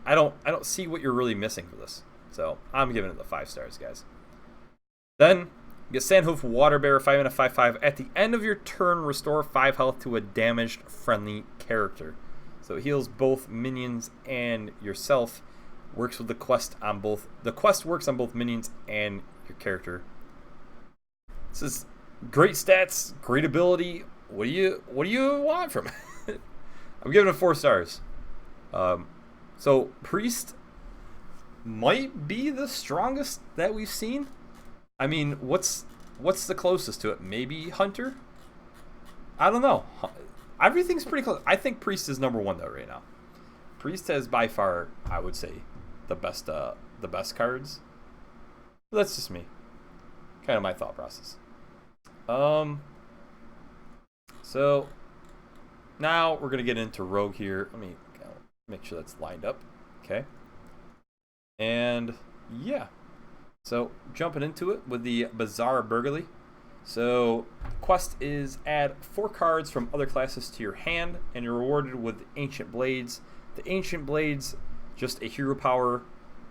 I don't see what you're really missing for this. So I'm giving it the 5 stars, guys. Then you get Sandhoof Waterbearer, 5 mana, 5/5. At the end of your turn, restore 5 health to a damaged friendly character. So it heals both minions and yourself. Works with the quest on both. The quest works on both minions and your character. This is great stats, great ability. What do you want from it? I'm giving it 4 stars. So Priest might be the strongest that we've seen. I mean, what's the closest to it? Maybe Hunter? I don't know. Everything's pretty close. I think Priest is number 1 though right now. Priest has by far, I would say, the best cards. But that's just me. Kind of my thought process. So now we're gonna get into Rogue here. Let me make sure that's lined up. Okay. And yeah. So jumping into it with the Bizarre Burglary. So quest is add 4 cards from other classes to your hand, and you're rewarded with Ancient Blades. The Ancient Blades, just a hero power,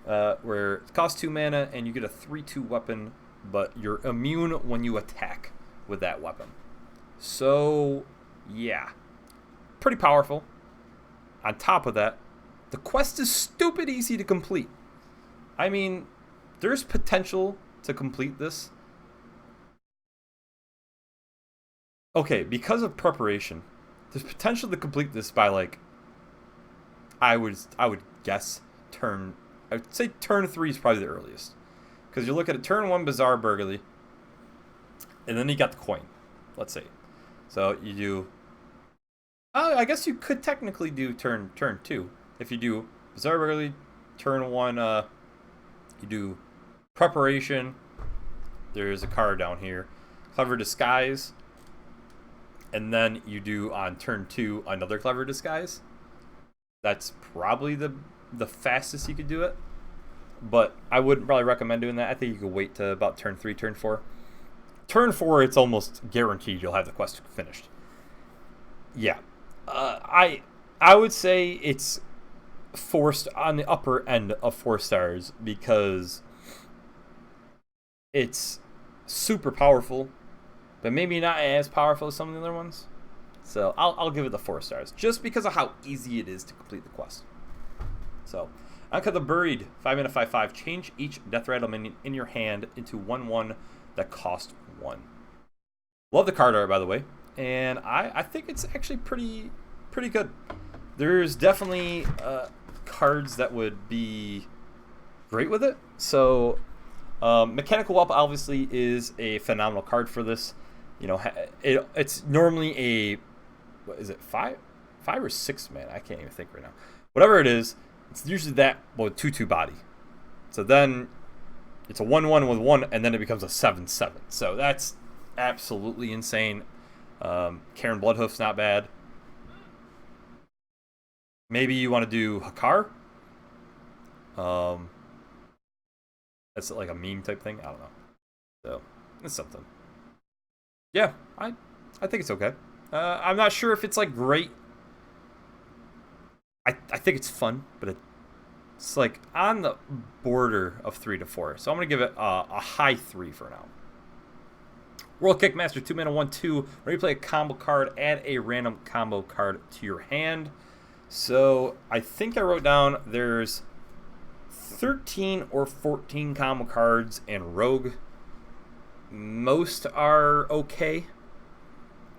where it costs 2 mana and you get a 3/2 weapon, but you're immune when you attack with that weapon. So yeah, pretty powerful. On top of that, the quest is stupid easy to complete. I mean, there's potential to complete this. Okay, because of preparation, there's potential to complete this by like, I would guess I would say turn 3 is probably the earliest, because you look at a turn 1 Bizarre Burglary, and then you got the coin. Let's say, so you do. I guess you could technically do turn 2 if you do Bizarre Burglary, turn 1. You do Preparation. There's a card down here, Clever Disguise. And then you do on turn 2 another Clever Disguise. That's probably the fastest you could do it. But I wouldn't probably recommend doing that. I think you could wait to about turn 3, turn 4. Turn 4, it's almost guaranteed you'll have the quest finished. Yeah. I would say it's forced on the upper end of 4 stars because it's super powerful, but maybe not as powerful as some of the other ones. So I'll give it the 4 stars just because of how easy it is to complete the quest. So, Anka the Buried, 5 mana 5/5. Change each Death Rattle minion in your hand into 1/1 that cost 1. Love the card art, by the way, and I think it's actually pretty good. There's definitely cards that would be great with it. So, Mechanical Whelp obviously is a phenomenal card for this. You know, it's normally a, what is it, 5 or 6 mana? I can't even think right now. Whatever it is, it's usually that with 2/2 body. So then it's a 1/1 with 1, and then it becomes a 7/7. So that's absolutely insane. Karen Bloodhoof's not bad. Maybe you want to do Hakar. That's like a meme type thing. I don't know. So it's something. Yeah, I think it's okay. I'm not sure if it's like great. I think it's fun, but it's like on the border of 3 to 4. So I'm gonna give it a high 3 for now. World Kickmaster, 2 mana 1/2. When you play a combo card, add a random combo card to your hand. So I think I wrote down there's 13 or 14 combo cards in Rogue. Most are okay.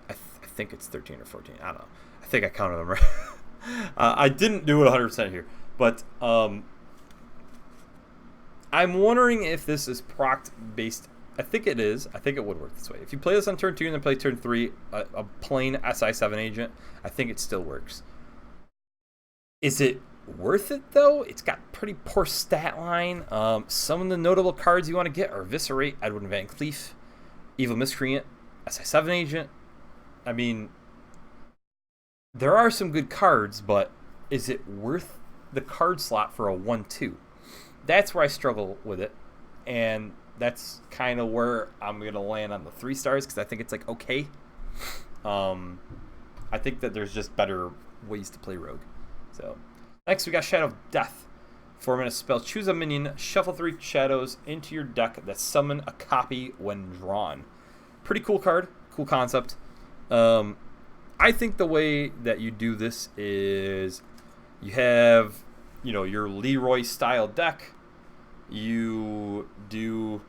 I think it's 13 or 14. I don't know. I think I counted them right. I didn't do it 100% here, but I'm wondering if this is proc based. I think it is. I think it would work this way. If you play this on turn 2 and then play turn 3, a plain SI7 agent, I think it still works. Is it worth it though? It's got pretty poor stat line. Some of the notable cards you want to get are Eviscerate, Edwin Van Cleef, Evil Miscreant, SI7 agent. I mean, there are some good cards, but is it worth the card slot for a 1/2? That's where I struggle with it, and that's kind of where I'm gonna land on the 3 stars because I think it's like okay. I think that there's just better ways to play Rogue. So next we got Shadow of Death. 4 mana spell. Choose a minion, shuffle 3 shadows into your deck that summon a copy when drawn. Pretty cool card, cool concept. I think the way that you do this is you have, you know, your Leroy style deck. You do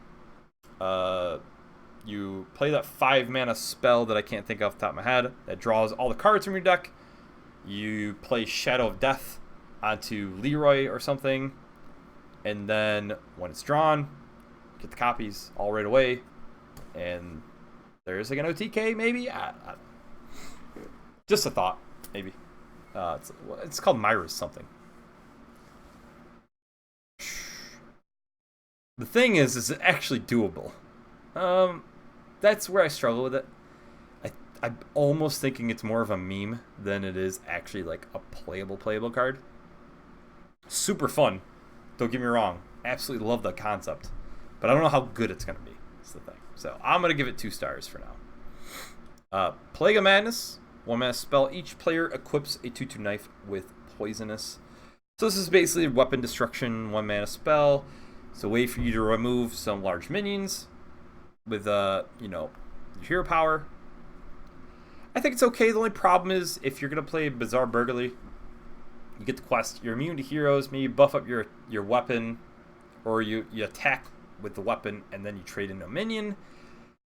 You play that 5 mana spell that I can't think off the top of my head that draws all the cards from your deck. You play Shadow of Death onto Leroy or something, and then when it's drawn, get the copies all right away, and there's like an OTK maybe. Just a thought, maybe. It's called Myra's something. The thing is it actually doable? That's where I struggle with it. I'm almost thinking it's more of a meme than it is actually like a playable card. Super fun. Don't get me wrong. Absolutely love the concept. But I don't know how good it's going to be. That's the thing. So I'm going to give it 2 stars for now. Plague of Madness. 1 mana spell. Each player equips a 2/2 knife with poisonous. So this is basically weapon destruction. 1 mana spell. It's a way for you to remove some large minions with, your hero power. I think it's okay. The only problem is if you're going to play Bizarre Burglary, you get the quest, you're immune to heroes, maybe buff up your weapon, or you attack with the weapon and then you trade in a minion.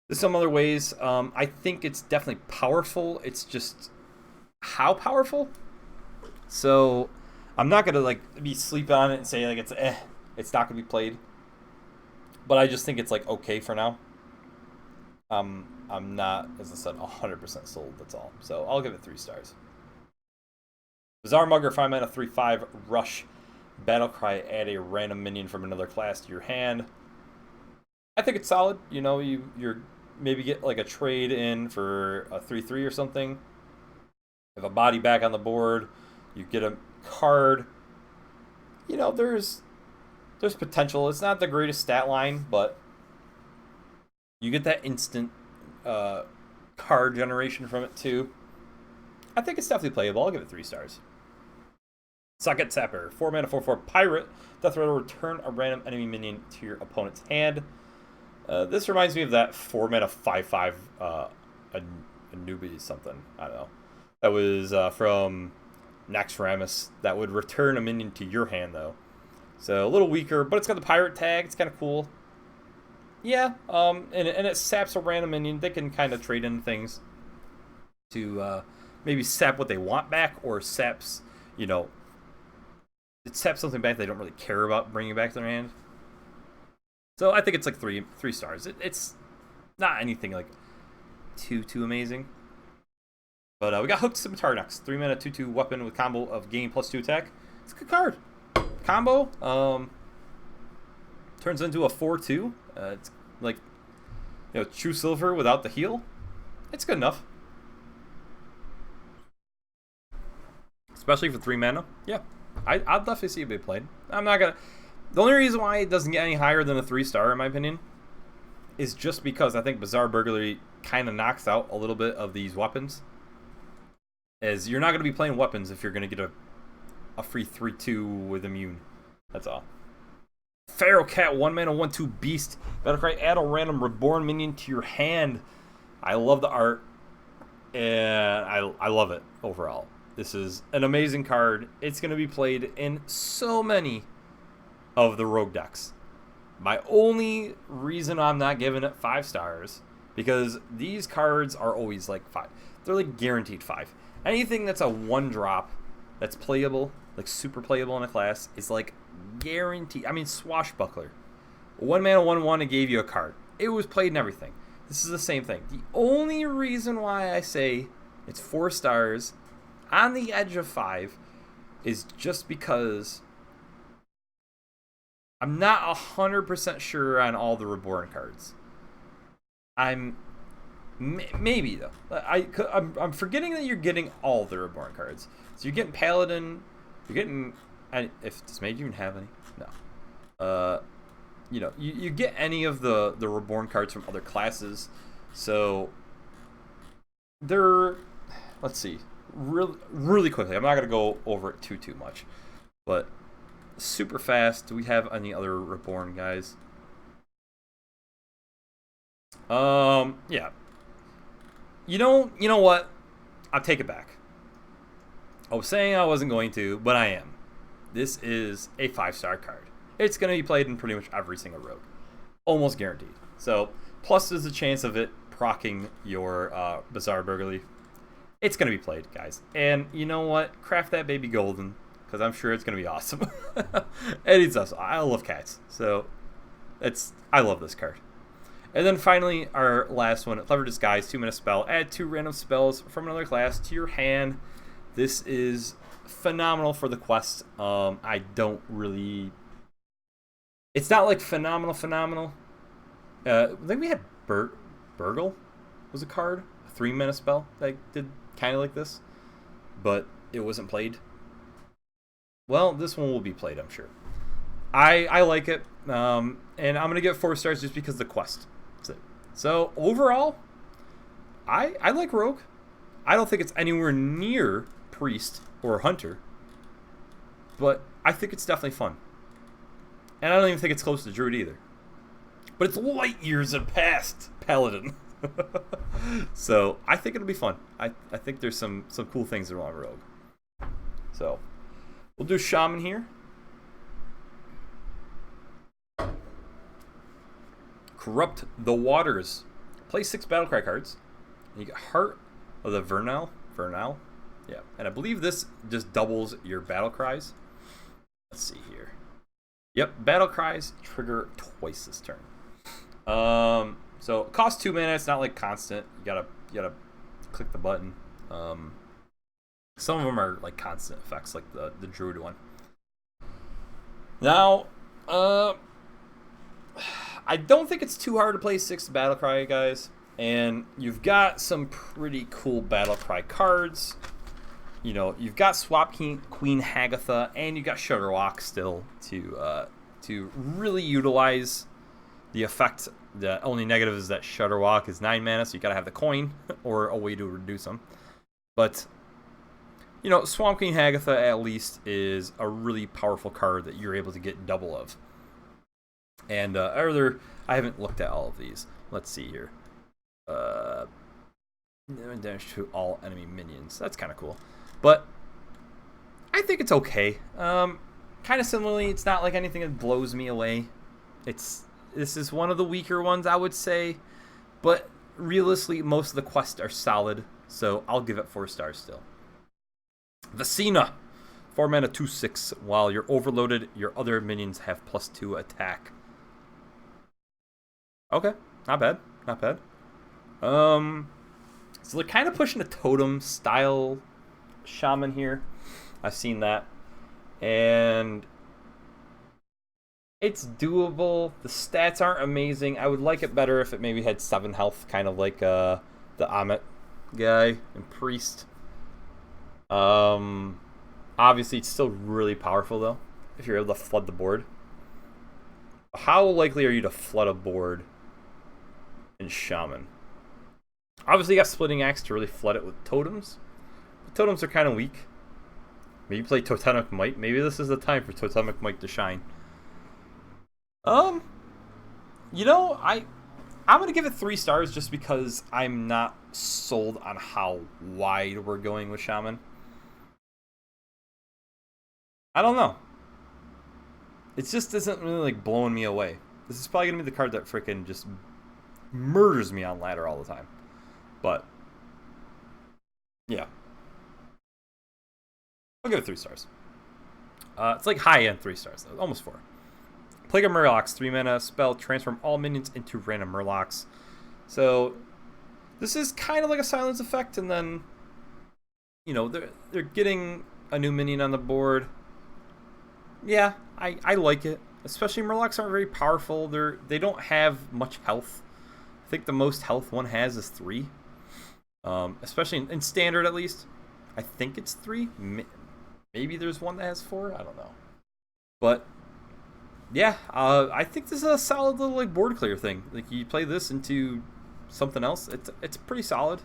There's some other ways. I think it's definitely powerful. It's just how powerful. So I'm not going to be sleeping on it and say it's not going to be played. But I just think it's okay for now. I'm not, as I said, 100% sold, that's all. So I'll give it 3 stars. Bizarre Mugger, 5 mana, 3/5, Rush, Battlecry, add a random minion from another class to your hand. I think it's solid. You're maybe get a trade in for a 3/3 or something. Have a body back on the board, you get a card. There's potential. It's not the greatest stat line, but you get that instant card generation from it too. I think it's definitely playable. I'll give it 3 stars. Socket Sapper, 4 mana, 4/4 pirate. Death Rattle, return a random enemy minion to your opponent's hand. This reminds me of that 4 mana 5/5 Anubis something. I don't know. That was from Naxxramas. That would return a minion to your hand though. So a little weaker, but it's got the pirate tag. It's kind of cool. Yeah, and it saps a random minion. They can kind of trade in things to maybe sap what they want back, or saps, it saps something back they don't really care about bringing back to their hand. So I think it's 3 stars. It's not anything too amazing. But we got Hooked Scimitar next. 3 mana, 2/2 weapon with combo of gain +2 attack. It's a good card. Combo turns into a 4/2. It's True Silver without the heal. It's good enough, especially for 3 mana. Yeah, I'll definitely see it be played. I'm not gonna. The only reason why it doesn't get any higher than a 3 star, in my opinion, is just because I think Bizarre Burglary kind of knocks out a little bit of these weapons. As you're not going to be playing weapons if you're going to get a free 3/2 with immune. That's all. Feral Cat, 1 mana, 1/2 beast. Battlecry, add a random reborn minion to your hand. I love the art, and I love it overall. This is an amazing card. It's going to be played in so many of the rogue decks. My only reason I'm not giving it 5 stars, because these cards are always 5. They're guaranteed 5. Anything that's a 1-drop that's playable, super playable in a class, is guaranteed. I mean, Swashbuckler, 1 mana, 1/1, it gave you a card. It was played in everything. This is the same thing. The only reason why I say it's 4 stars on the edge of 5 is just because I'm not 100% sure on all the Reborn cards. Maybe though. I'm forgetting that you're getting all the Reborn cards. So you're getting Paladin. You're getting. If does Mage even have any? No. You get any of the Reborn cards from other classes. So they're. Let's see. Really quickly. I'm not gonna go over it too much, but super fast. Do we have any other Reborn guys? Yeah. You know what? I'll take it back. I was saying I wasn't going to, but I am. This is a 5-star card. It's going to be played in pretty much every single rogue. Almost guaranteed. So plus there's a chance of it proccing your Bizarre Burglary. It's going to be played, guys. And you know what? Craft that baby golden, because I'm sure it's going to be awesome. And it's awesome. I love cats. So I love this card. And then finally, our last one, Clever Disguise, 2-mana spell. Add 2 random spells from another class to your hand. This is phenomenal for the quest. I don't really... It's not like phenomenal. I think we had Burgle was a card. A 3-mana spell that did kind of like this. But it wasn't played. Well, this one will be played, I'm sure. I like it. And I'm going to give it 4 stars just because of the quest. That's it. So, overall, I like Rogue. I don't think it's anywhere near Priest or Hunter. But I think it's definitely fun. And I don't even think it's close to Druid either. But it's light years past Paladin. So, I think it'll be fun. I think there's some cool things around Rogue. So, we'll do Shaman here. Corrupt the Waters. Play 6 Battlecry cards. And you get Heart of the Vernal. Yeah. And I believe this just doubles your Battlecries. Let's see here. Yep, Battlecries trigger twice this turn. So it costs 2 mana. It's not like constant. You gotta click the button. Some of them are like constant effects, like the Druid one. Now, I don't think it's too hard to play 6 Battlecry, guys. And you've got some pretty cool Battlecry cards. You know, you've got Swamp Queen Hagatha, and you've got Shudderwock still to really utilize the effect. The only negative is that Shudderwock is 9 mana, so you gotta have the coin or a way to reduce them. But you know, Swamp Queen Hagatha at least is a really powerful card that you're able to get double of. And I haven't looked at all of these. Let's see here. Damage to all enemy minions. That's kind of cool. But I think it's okay. Kind of similarly, it's not like anything that blows me away. This is one of the weaker ones, I would say. But realistically, most of the quests are solid. So I'll give it 4 stars still. Vicina. 4 mana, 2/6. While you're overloaded, your other minions have +2 attack. Okay, not bad. So they're kind of pushing a totem style shaman here. I've seen that. And it's doable. The stats aren't amazing. I would like it better if it maybe had 7 health, kind of like the Amit guy and Priest. Obviously, it's still really powerful, though, if you're able to flood the board. How likely are you to flood a board in Shaman? Obviously, you got Splitting Axe to really flood it with totems. But totems are kind of weak. Maybe play Totemic Might. Maybe this is the time for Totemic Might to shine. You know, I'm going to give it 3 stars just because I'm not sold on how wide we're going with Shaman. I don't know. It just isn't really like blowing me away. This is probably going to be the card that freaking just murders me on ladder all the time. But yeah. I'll give it 3 stars. It's like high-end 3 stars, though. Almost 4. Plague of Murlocs, 3 mana spell, transform all minions into random Murlocs. So this is kind of like a silence effect, and then you know they're getting a new minion on the board. Yeah, I like it. Especially Murlocs aren't very powerful. They don't have much health. I think the most health one has is 3. Especially in standard, at least. I think it's 3. Maybe there's one that has 4. I don't know. But yeah, I think this is a solid little like board clear thing. Like you play this into something else, it's pretty solid.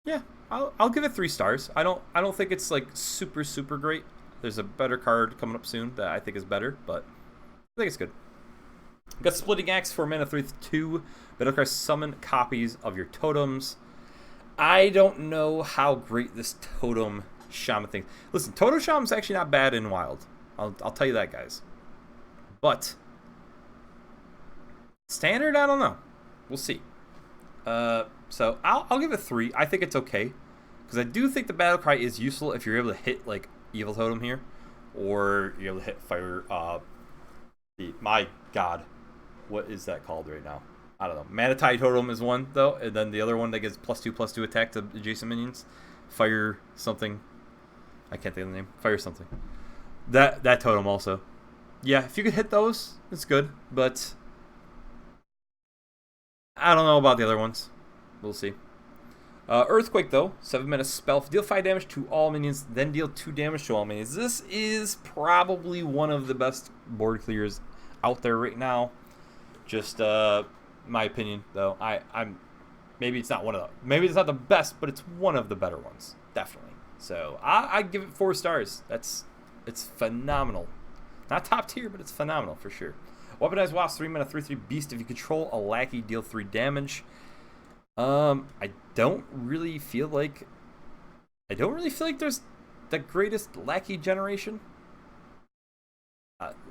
Yeah, I'll give it 3 stars. I don't think it's like super great. There's a better card coming up soon that I think is better, but I think it's good. Got Splitting Axe, 4 mana, 3/2. Battlecry, summon copies of your totems. I don't know how great this totem shaman thing. Listen, totem shaman's actually not bad in Wild. I'll tell you that, guys. But Standard, I don't know. We'll see. So I'll give it 3. I think it's okay. Because I do think the battle cry is useful if you're able to hit like Evil Totem here. Or you're able to hit fire my god. What is that called right now? I don't know. Manatee Totem is one though, and then the other one that gives +2/+2 attack to adjacent minions. Fire something. I can't think of the name. Fire something. That totem also. Yeah, if you could hit those, it's good. But I don't know about the other ones. We'll see. Earthquake though, 7-mana spell. Deal 5 damage to all minions, then deal 2 damage to all minions. This is probably one of the best board clears out there right now. Just my opinion though. I'm maybe it's not maybe it's not the best, but it's one of the better ones, definitely. So I give it 4 stars. It's phenomenal. Not top tier, but it's phenomenal for sure. Weaponized Wasp, 3-mana 3/3 beast. If you control a lackey, deal 3 damage. I don't really feel like there's the greatest lackey generation.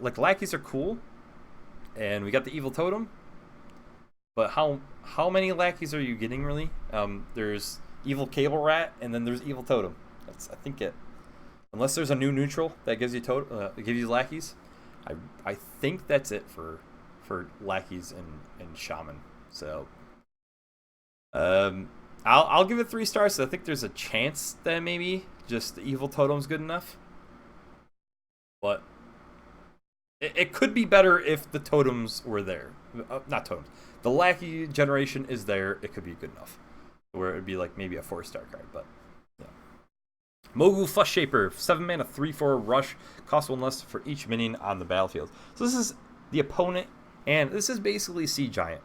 Like lackeys are cool, and we got the Evil Totem. But how many lackeys are you getting really? There's Evil Cable Rat, and then there's Evil Totem. That's I think it. Unless there's a new neutral that gives you gives you lackeys, I think that's it for lackeys and shaman. So. I'll give it 3 stars. So I think there's a chance that maybe just the Evil Totem's good enough, but it could be better if the totems were there. Not totems. The lackey generation is there. It could be good enough, where it'd be like maybe a 4-star card. But yeah. Mogul Flesh Shaper, 7-mana 3/4 rush, costs 1 less for each minion on the battlefield. So this is the opponent, and this is basically Sea Giant.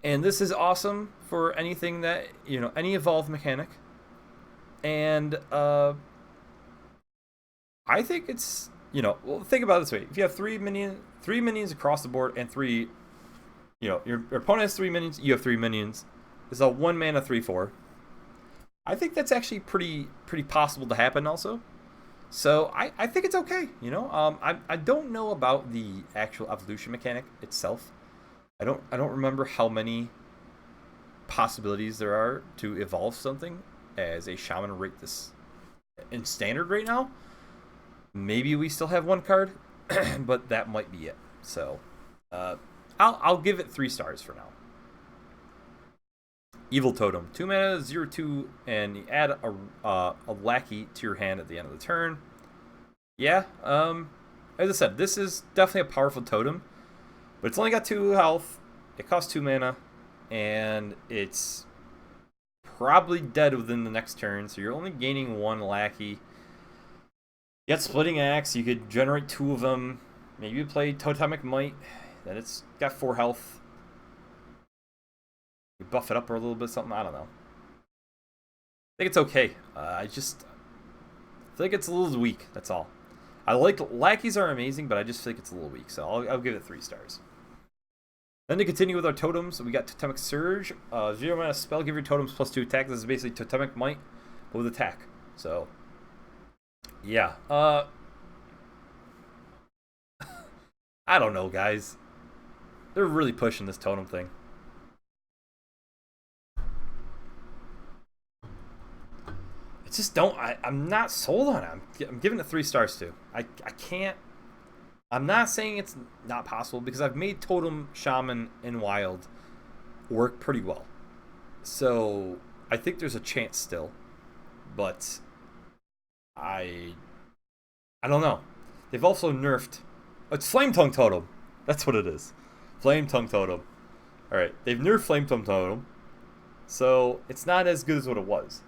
And this is awesome for anything that, any evolved mechanic. And I think it's, well, think about it this way. If you have 3 minions across the board and 3, your opponent has 3 minions, you have 3 minions. It's a 1-mana 3/4. I think that's actually pretty possible to happen also. So I think it's okay, I don't know about the actual evolution mechanic itself. I don't remember how many possibilities there are to evolve something as a shaman rate this in standard right now. Maybe we still have 1 card, but that might be it. So I'll give it 3 stars for now. Evil Totem, 2-mana 0/2, and you add a lackey to your hand at the end of the turn. Yeah, as I said, this is definitely a powerful totem. But it's only got 2 health, it costs 2 mana, and it's probably dead within the next turn, so you're only gaining 1 lackey. You got Splitting Axe, you could generate 2 of them. Maybe you play Totemic Might, then it's got 4 health. You buff it up or a little bit, something, I don't know. I think it's okay. I feel like it's a little weak, that's all. I like lackeys are amazing, but I just feel like it's a little weak, so I'll give it 3 stars. Then to continue with our totems, we got Totemic Surge, 0-mana spell, give your totems +2 attack. This is basically Totemic Might, but with attack. So, yeah. I don't know, guys. They're really pushing this totem thing. I just don't. I'm not sold on it. I'm giving it 3 stars too. I can't. I'm not saying it's not possible because I've made Totem Shaman in Wild work pretty well. So I think there's a chance still, but I don't know. They've also nerfed. It's Flame Tongue Totem. That's what it is. Flame Tongue Totem. All right, they've nerfed Flame Tongue Totem, so it's not as good as what it was.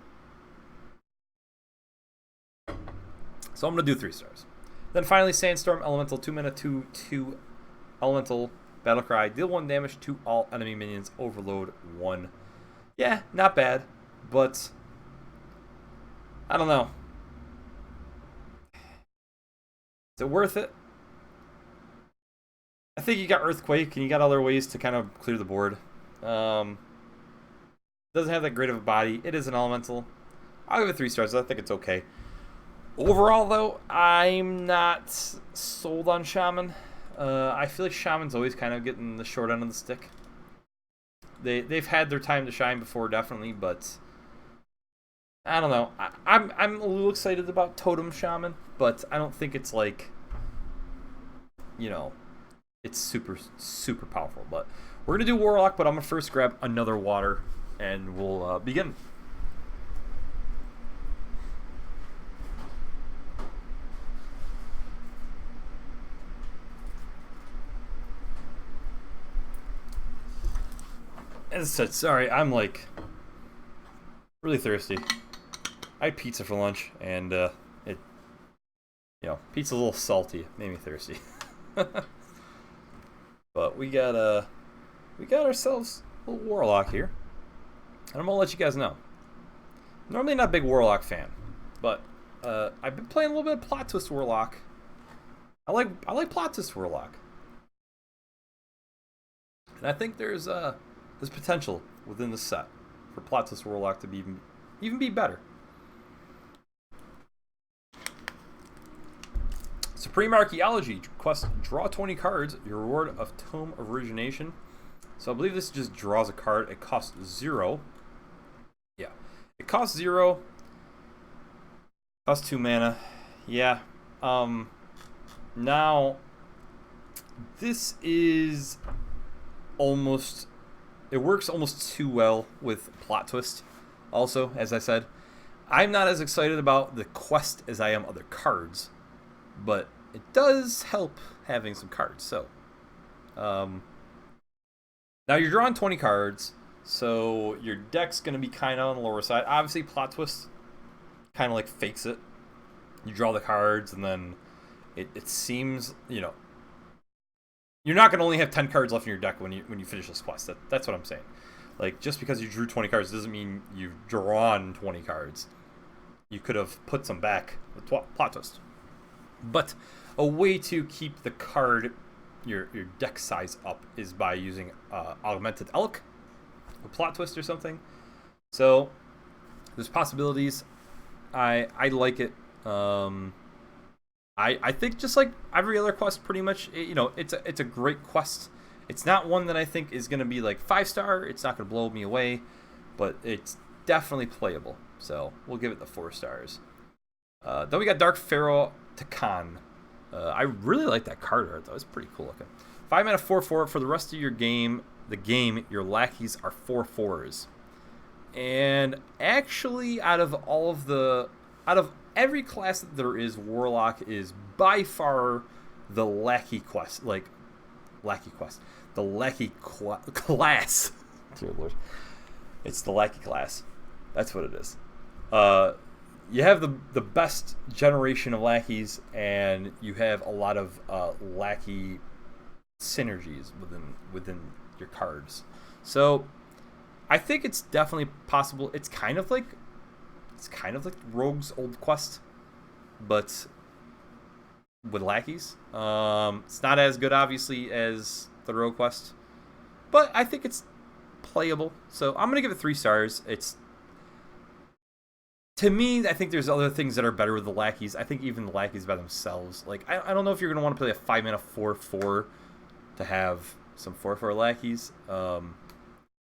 So I'm gonna do 3 stars. Then finally, Sandstorm Elemental, 2-mana 2/2 Elemental Battlecry. Deal 1 damage to all enemy minions. Overload 1. Yeah, not bad, but I don't know. Is it worth it? I think you got Earthquake and you got other ways to kind of clear the board. Doesn't have that great of a body. It is an Elemental. I'll give it 3 stars. I think it's okay. Overall, though, I'm not sold on Shaman. I feel like Shaman's always kind of getting the short end of the stick. They've had their time to shine before, definitely, but I don't know. I'm a little excited about Totem Shaman, but I don't think it's like, you know, it's super powerful. But we're gonna do Warlock, but I'm gonna first grab another water, and we'll begin. As I said, sorry, I'm like really thirsty. I had pizza for lunch, and pizza's a little salty. It made me thirsty. But we got ourselves a little Warlock here, and I'm gonna let you guys know. Normally not a big Warlock fan, but I've been playing a little bit of Plot Twist Warlock. I like Plot Twist Warlock, and I think there's potential within the set for Plot Twist Warlock to be even be better. Supreme Archaeology quest: draw 20 cards. Your reward of Tome of Origination. So I believe this just draws a card. It costs 0. Yeah, it costs 0. Costs 2 mana. Yeah. Now this is almost. It works almost too well with Plot Twist. Also, as I said, I'm not as excited about the quest as I am other cards, but it does help having some cards. So, now you're drawing 20 cards, so your deck's going to be kind of on the lower side. Obviously, Plot Twist kind of like fakes it. You draw the cards, and then it seems, you're not going to only have 10 cards left in your deck when you finish this quest. That's what I'm saying. Like, just because you drew 20 cards doesn't mean you've drawn 20 cards. You could have put some back with Plot Twist. But a way to keep the card, your deck size up, is by using Augmented Elk, a Plot Twist or something. So there's possibilities. I like it. I think just like every other quest, pretty much, it's a great quest. It's not one that I think is going to be like 5-star. It's not going to blow me away, but it's definitely playable. So we'll give it the 4 stars. Then we got Dark Pharaoh Takan. I really like that card art, though. It's pretty cool looking. 5 mana 4/4 for the rest of your game. Your lackeys are 4/4s. And actually, out of every class that there is, Warlock is by far the lackey quest. The lackey class. Dear Lord. It's the lackey class. That's what it is. You have the best generation of lackeys, and you have a lot of lackey synergies within your cards. So I think it's definitely possible. It's kind of like Rogue's old quest, but with lackeys. It's not as good, obviously, as the Rogue quest, but I think it's playable. So I'm gonna give it 3 stars. To me, I think there's other things that are better with the lackeys. I think even the lackeys by themselves, like, I don't know if you're gonna want to play a 5 mana 4/4 to have some 4/4 lackeys.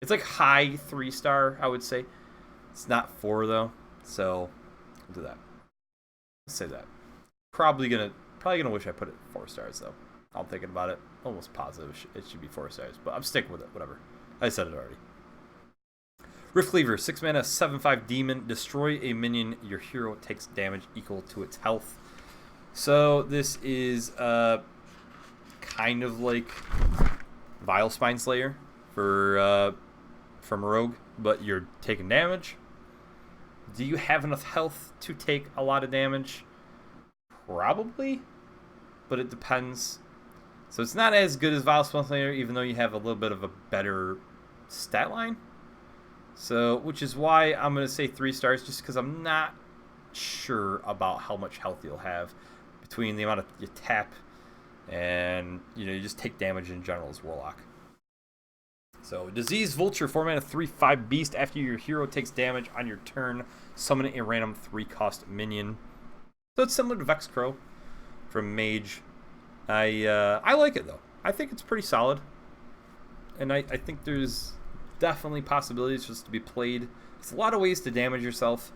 It's like high 3-star, I would say. It's not 4 though, so we'll do that. Let's say that. Probably gonna wish I put it 4 stars though. I'm thinking about it. Almost positive it should be 4 stars, but I'm sticking with it. Whatever. I said it already. Rift Cleaver, 6 mana, 7/5 demon. Destroy a minion. Your hero takes damage equal to its health. So this is kind of like Vile Spine Slayer from Rogue, but you're taking damage. Do you have enough health to take a lot of damage? Probably, but it depends. So it's not as good as Vile Spine Slayer, even though you have a little bit of a better stat line. So, which is why I'm going to say 3 stars, just because I'm not sure about how much health you'll have between the amount of you tap and, you just take damage in general as Warlock. So, Disease Vulture, 4 mana 3/5 beast. After your hero takes damage on your turn, summon a random 3-cost minion. So it's similar to Vex Crow from Mage. I like it though. I think it's pretty solid, and I think there's definitely possibilities just to be played. It's a lot of ways to damage yourself,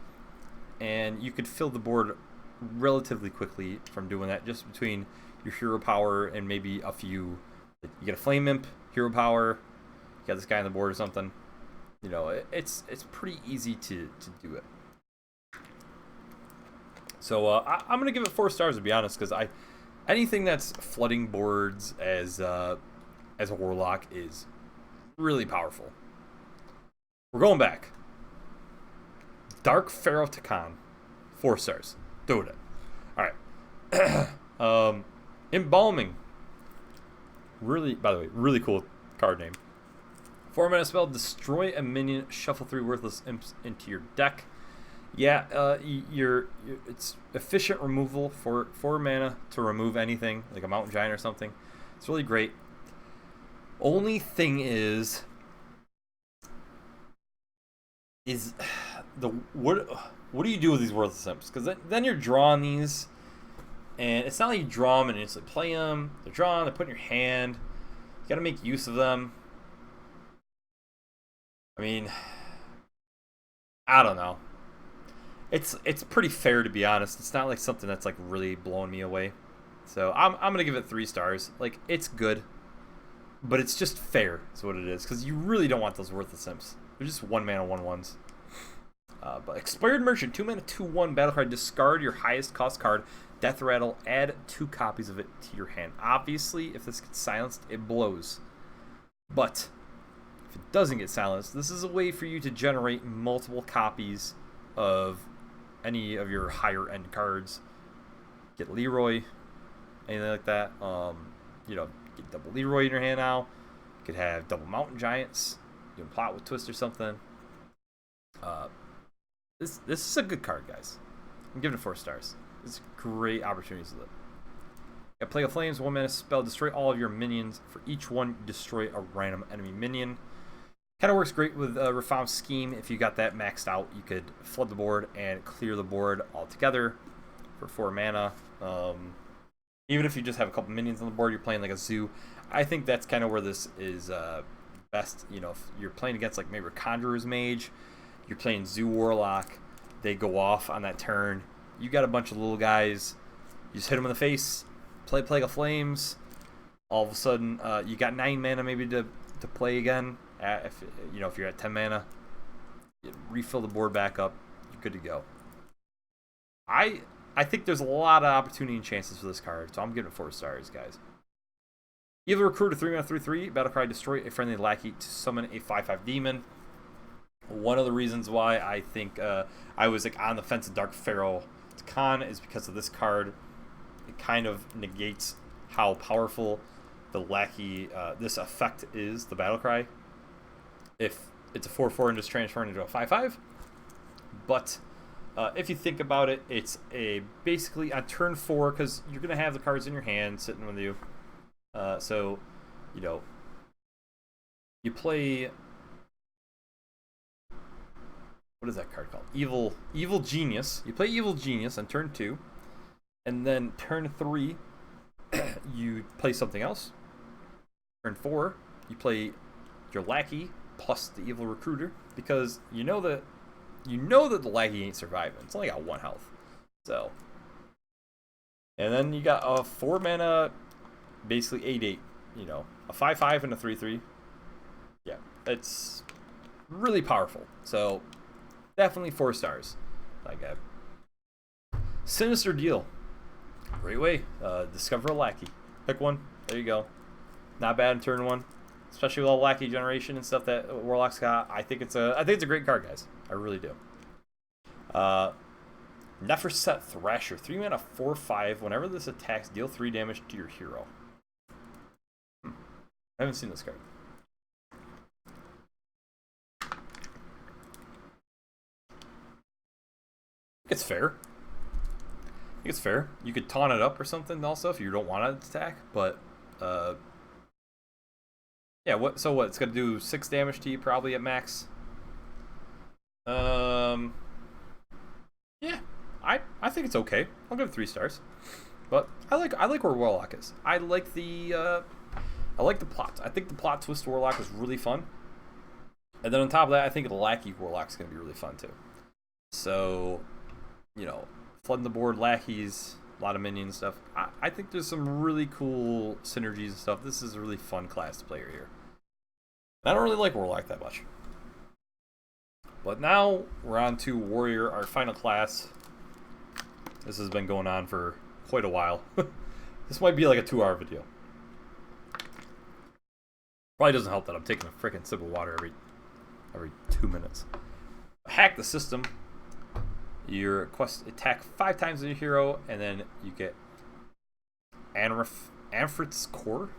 and you could fill the board relatively quickly from doing that, just between your hero power and maybe a few. You get a flame imp, hero power, you got this guy on the board or something. You know, it's pretty easy to do it. So I'm gonna give it 4 stars, to be honest, because anything that's flooding boards as a warlock is really powerful. We're going back. Dark Pharaoh Takan, 4 stars. Doing it. All right. Embalming. Really, by the way, really cool card name. 4-mana spell, destroy a minion, shuffle 3 worthless imps into your deck. Yeah, it's efficient removal for 4 mana to remove anything, like a mountain giant or something. It's really great. Only thing is what do you do with these worthless imps? Because then you're drawing these, and it's not like you draw them and instantly play them. They're drawn, they're put in your hand. You got to make use of them. I mean, I don't know. It's pretty fair, to be honest. It's not like something that's like really blowing me away. So I'm gonna give it 3 stars. Like, it's good, but it's just fair. Is what it is, because you really don't want those worthless imps. They're just 1-mana 1/1s. But Expired Merchant, 2-mana 2/1 battle card. Discard your highest cost card, Death Rattle. Add 2 copies of it to your hand. Obviously, if this gets silenced, it blows. But if it doesn't get silenced, this is a way for you to generate multiple copies of any of your higher end cards. Get Leroy, anything like that. You know, get double Leroy in your hand now. You could have double Mountain Giants. You can plot with Twist or something. This is a good card, guys. I'm giving it 4 stars. It's great opportunities with it. Got Plague of Flames, 1-mana spell, destroy all of your minions. For each one, destroy a random enemy minion. Kind of works great with Refound Scheme. If you got that maxed out, you could flood the board and clear the board altogether for 4 mana. Even if you just have a couple minions on the board, you're playing like a zoo. I think that's kind of where this is best. You know, if you're playing against like maybe a Conjurer's Mage, you're playing Zoo Warlock, they go off on that turn. You got a bunch of little guys. You just hit them in the face, play Plague of Flames. All of a sudden, you got 9 mana maybe to play again. If you're at 10 mana, you refill the board back up, you're good to go. I think there's a lot of opportunity and chances for this card, so I'm giving it 4 stars, guys. Evil Recruiter, 3-mana 3/3, battlecry, destroy a friendly lackey to summon a 5/5 demon. One of the reasons why I think I was like on the fence of Dark Pharaoh Takan is because of this card. It kind of negates how powerful the lackey, this effect is, the battlecry. If it's a 4/4 and just transferring into a 5/5. But if you think about it, it's basically on turn 4, because you're going to have the cards in your hand sitting with you. So, you know, you play... What is that card called? Evil Genius. You play Evil Genius on turn 2. And then turn 3, you play something else. Turn 4, you play your lackey plus the Evil Recruiter, because you know that the lackey ain't surviving. It's only got 1 health. So, and then you got a 4-mana, basically 8/8. You know, a 5/5 and a 3/3. Yeah, it's really powerful. So, definitely 4 stars. Like a Sinister Deal. Great way. Discover a lackey. Pick one. There you go. Not bad in turn 1. Especially with all lackey generation and stuff that Warlock's got. I think it's a great card, guys. I really do. Neferset Thrasher, 3-mana 4/5. Whenever this attacks, deal 3 damage to your hero. I haven't seen this card. It's fair. I think it's fair. You could taunt it up or something also if you don't want it to attack, but yeah, so what? It's gonna do 6 damage to you probably at max. Yeah, I think it's okay. I'll give it 3 stars. But I like where Warlock is. I like the plot. I think the plot twist Warlock is really fun. And then on top of that, I think the Lackey Warlock's going to be really fun too. So, you know, flooding the board, lackeys, a lot of minion stuff. I think there's some really cool synergies and stuff. This is a really fun class to play here. I don't really like Warlock that much. But now we're on to Warrior, our final class. This has been going on for quite a while. This might be like a 2-hour video. Probably doesn't help that I'm taking a freaking sip of water every 2 minutes. Hack the system. Your quest attack 5 times on your hero, and then you get Amphrit's Core.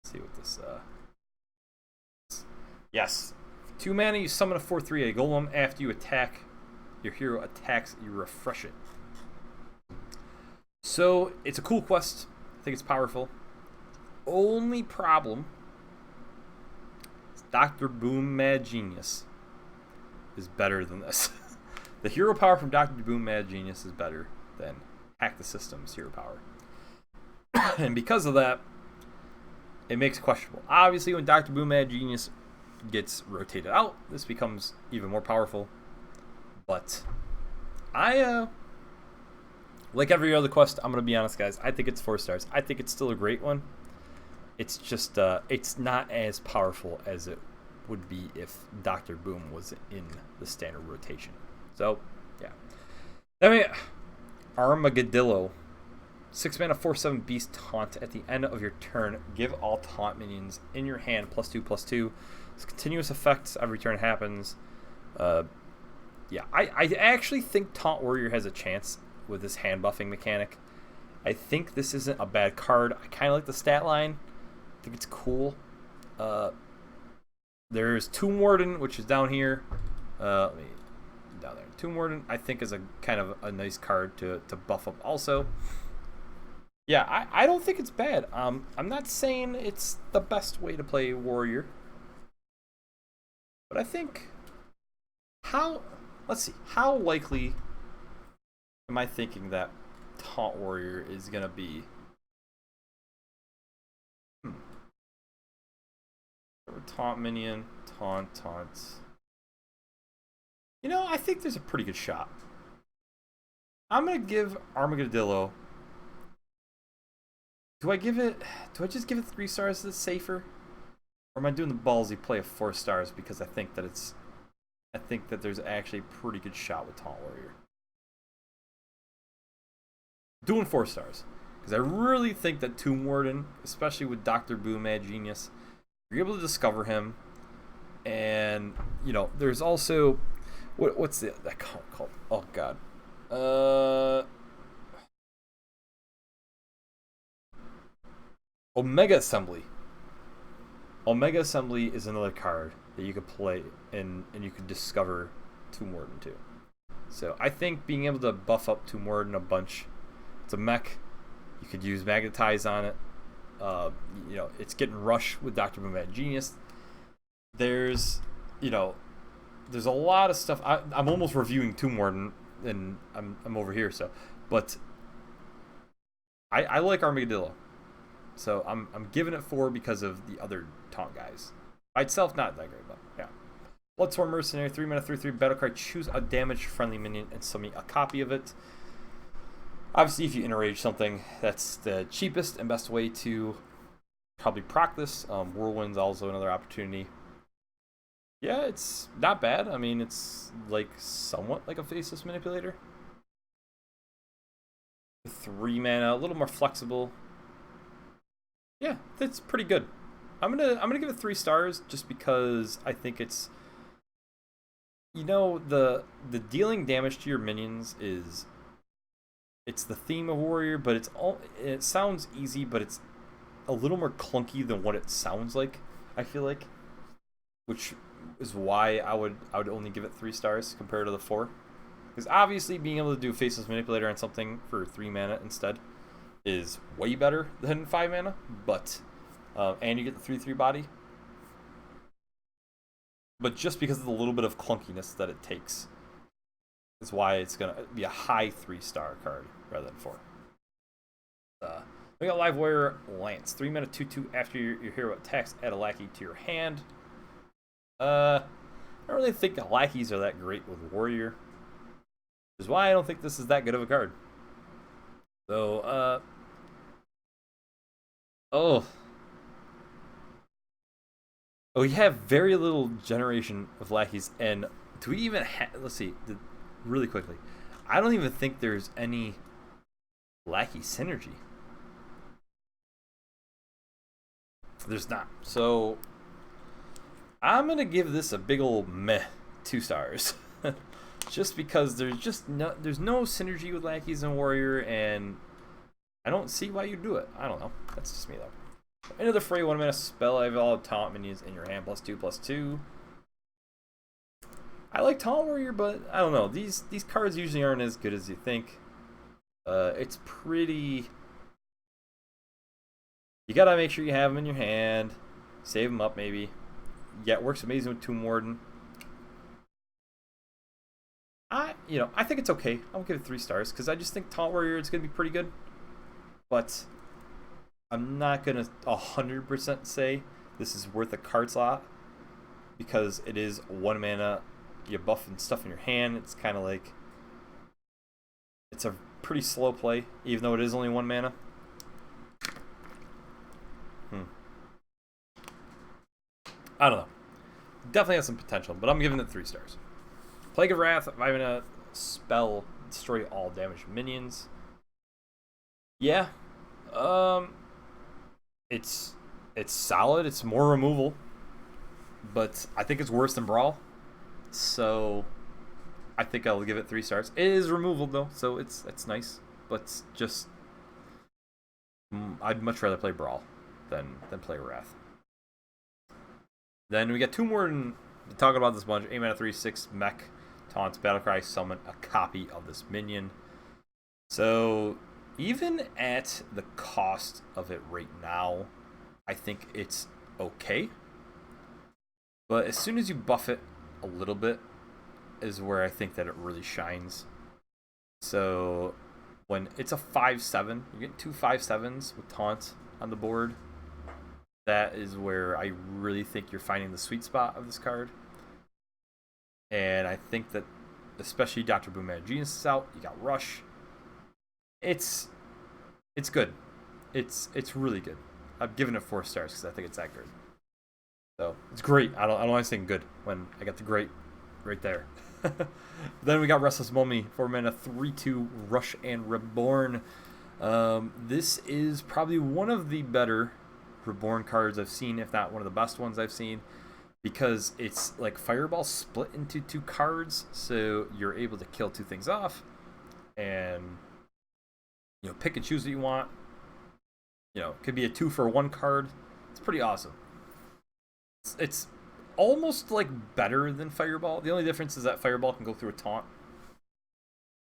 Let's see what this yes. 2 mana, you summon a 4/3 golem. After you attack, your hero attacks, you refresh it. So, it's a cool quest. I think it's powerful. Only problem is Dr. Boom Mad Genius is better than this. The hero power from Dr. Boom Mad Genius is better than Hack the System's hero power. And because of that, it makes it questionable. Obviously, when Dr. Boom Mad Genius gets rotated out, this becomes even more powerful. But I like every other quest, I'm gonna be honest, guys, I think it's 4 stars. I think it's still a great one. It's just it's not as powerful as it would be if Dr. Boom was in the standard rotation. So yeah, I mean, Armageddillo, 6 mana 4/7 beast taunt. At the end of your turn, give all taunt minions in your hand +2/+2. It's continuous effects every turn happens. Yeah, I actually think Taunt Warrior has a chance with this hand buffing mechanic. I think this isn't a bad card. I kind of like the stat line. I think it's cool. There's Tomb Warden, which is down here. Let me down there. Tomb Warden, I think, is a kind of a nice card to buff up also. Yeah, I don't think it's bad. I'm not saying it's the best way to play Warrior. But I think let's see, how likely am I thinking that Taunt Warrior is gonna be? Taunt minion, taunt. You know, I think there's a pretty good shot. I'm gonna give Armageddillo. Do I just give it 3 stars that's safer? Or am I doing the ballsy play of 4 stars because I think that there's actually a pretty good shot with Taunt Warrior. Doing 4 stars. Because I really think that Tomb Warden, especially with Dr. Boom Mad Genius, you're able to discover him. And, you know, there's also what's that called? Oh god. Omega Assembly. Omega Assembly is another card that you could play and you could discover Tomb Warden too. So I think being able to buff up Tomb Warden a bunch, it's a mech. You could use Magnetize on it. You know, it's getting rushed with Dr. Boom Mad Genius. There's a lot of stuff. I'm almost reviewing Tomb Warden and I'm over here. So, but I like Armageddillo. So I'm giving it 4 because of the other taunt guys. By itself, not that great, but yeah. Bloodsworn Mercenary, 3 mana 3/3 battle card. Choose a damaged friendly minion and summon a copy of it. Obviously, if you interrage something, that's the cheapest and best way to probably proc this. Whirlwind's also another opportunity. Yeah, it's not bad. I mean, it's like somewhat like a Faceless Manipulator. 3 mana, a little more flexible. Yeah, that's pretty good. I'm gonna give it 3 stars just because I think it's, you know, the dealing damage to your minions it's the theme of Warrior, but it sounds easy, but it's a little more clunky than what it sounds like, I feel like, which is why I would only give it 3 stars compared to the 4. Because obviously being able to do Faceless Manipulator on something for 3 mana instead is way better than 5 mana, but and you get the 3/3 body. But just because of the little bit of clunkiness that it takes is why it's gonna be a high 3-star card rather than 4. We got Live Warrior Lance. 3 mana 2/2 after your hero attacks, add a lackey to your hand. I don't really think the lackeys are that great with Warrior. Which is why I don't think this is that good of a card. So, oh, we have very little generation of lackeys, and do we even have? Let's see, really quickly. I don't even think there's any lackey synergy. There's not. So I'm gonna give this a big old meh 2 stars. Just because there's no synergy with lackeys and warrior, and I don't see why you do it. I don't know. That's just me though. Into the fray, 1 mana spell. I have all taunt minions in your hand, +2/+2. I like taunt warrior, but I don't know. These cards usually aren't as good as you think. It's pretty. You gotta make sure you have them in your hand. Save them up, maybe. Yeah, it works amazing with Tomb Warden. I think it's okay. I'll give it 3 stars because I just think Taunt Warrior is gonna be pretty good. But I'm not gonna 100% say this is worth a card slot because it is 1 mana. You buff and stuff in your hand. It's kind of like it's a pretty slow play, even though it is only 1 mana. I don't know. Definitely has some potential, but I'm giving it 3 stars. Plague of Wrath, 5 mana spell, destroy all damaged minions. Yeah. It's solid. It's more removal, but I think it's worse than Brawl. So I think I'll give it 3 stars. It is removal though, so it's nice, but just I'd much rather play Brawl than play Wrath. Then we got Tomb Warden. Talking about this bunch. 8 mana 3/6 mech taunts battlecry, summon a copy of this minion. So even at the cost of it right now, I think it's okay. But as soon as you buff it a little bit is where I think that it really shines. So when it's a 5/7, you get 2 5/7s with taunt on the board. That is where I really think you're finding the sweet spot of this card. And I think that especially Dr. Boom Mad Genius is out. You got Rush. It's good. It's really good. I'm giving it 4 stars because I think it's that good. So it's great. I don't want to say good when I got the great right there. Then we got Restless Mummy, 4 mana 3/2 Rush and Reborn. This is probably one of the better Reborn cards I've seen, if not one of the best ones I've seen, because it's like Fireball split into 2 cards, so you're able to kill 2 things off and pick and choose what you want. It could be a 2 for 1 card. It's pretty awesome. It's almost like better than Fireball. The only difference is that Fireball can go through a taunt.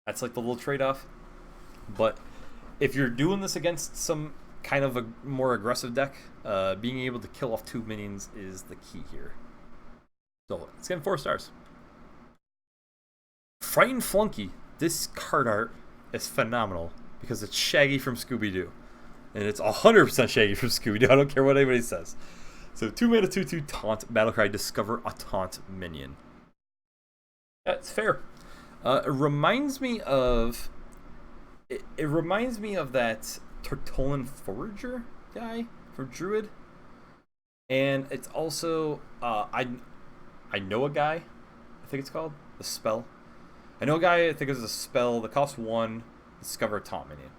That's like the little trade-off. But if you're doing this against some kind of a more aggressive deck, being able to kill off 2 minions is the key here. So it's getting 4 stars. Frightened Flunky. This card art is phenomenal because it's Shaggy from Scooby-Doo. And it's 100% Shaggy from Scooby-Doo. I don't care what anybody says. So 2 mana 2/2 taunt battlecry, discover a taunt minion. That's fair. It reminds me of that Tortolan Forager guy for Druid, and it's also I know a guy, I think it's called the spell. I know a guy, I think it's a spell that costs 1, discover a taunt minion,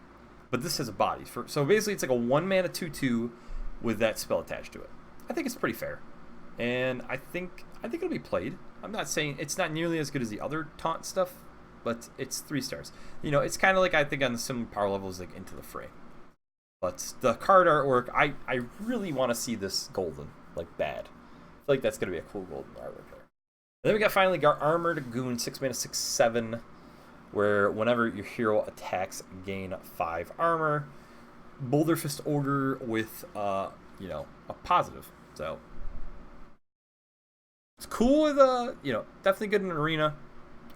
but this has a body. So basically, it's like a 1 mana 2/2 with that spell attached to it. I think it's pretty fair, and I think it'll be played. I'm not saying it's not nearly as good as the other taunt stuff, but it's 3 stars. It's kind of like I think on the similar power levels like Into the Fray. But the card artwork, I really want to see this golden, like bad. I feel like that's gonna be a cool golden artwork there. And then we finally got Armored Goon, 6 mana 6/7, where whenever your hero attacks, gain 5 armor. Boulder Fist Order with a positive. So it's cool with definitely good in arena.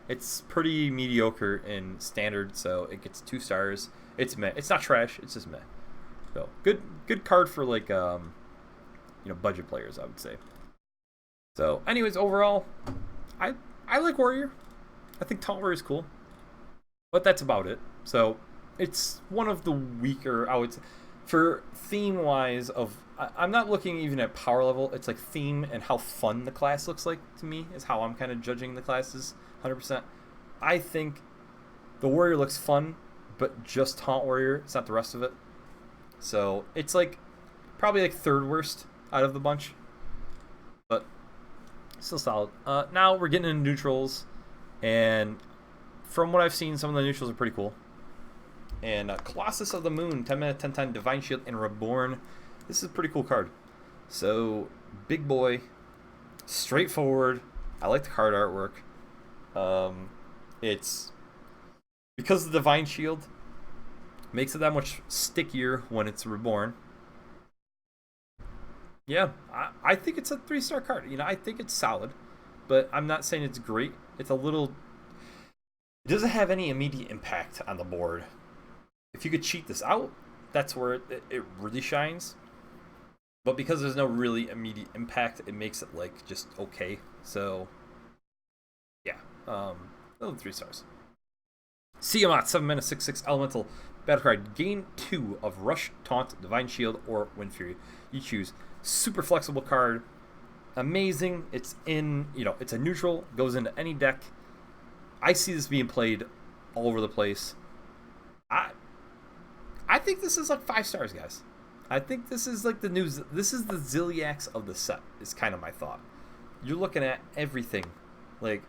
It's pretty mediocre in standard, so it gets 2 stars. It's meh. It's not trash. It's just meh. So good card for like budget players, I would say. So, anyways, overall, I like Warrior. I think Taunt Warrior is cool, but that's about it. So it's one of the weaker, I would say, for theme wise. I'm not looking even at power level. It's like theme and how fun the class looks like to me is how I'm kind of judging the classes. 100%. I think the Warrior looks fun, but just Taunt Warrior. It's not the rest of it. So it's like probably like third worst out of the bunch, but still solid. Now we're getting into neutrals, and from what I've seen, some of the neutrals are pretty cool. And Colossus of the Moon, 10 mana, 10/10, Divine Shield, and Reborn. This is a pretty cool card. So, big boy, straightforward. I like the card artwork. It's because the Divine Shield makes it that much stickier when it's Reborn. Yeah, I think it's a 3-star card. I think it's solid, but I'm not saying it's great. It's a little... It doesn't have any immediate impact on the board. If you could cheat this out, that's where it really shines. But because there's no really immediate impact, it makes it like just okay. So, yeah, another 3 stars. Tiamat, 7 mana, 6/6 elemental battle card. Gain 2 of Rush, Taunt, Divine Shield, or Wind Fury. You choose. Super flexible card. Amazing. It's in, it's a neutral. Goes into any deck. I see this being played all over the place. I think this is like 5 stars, guys. I think this is like this is the Ziliax of the set, is kind of my thought. You're looking at everything. Like,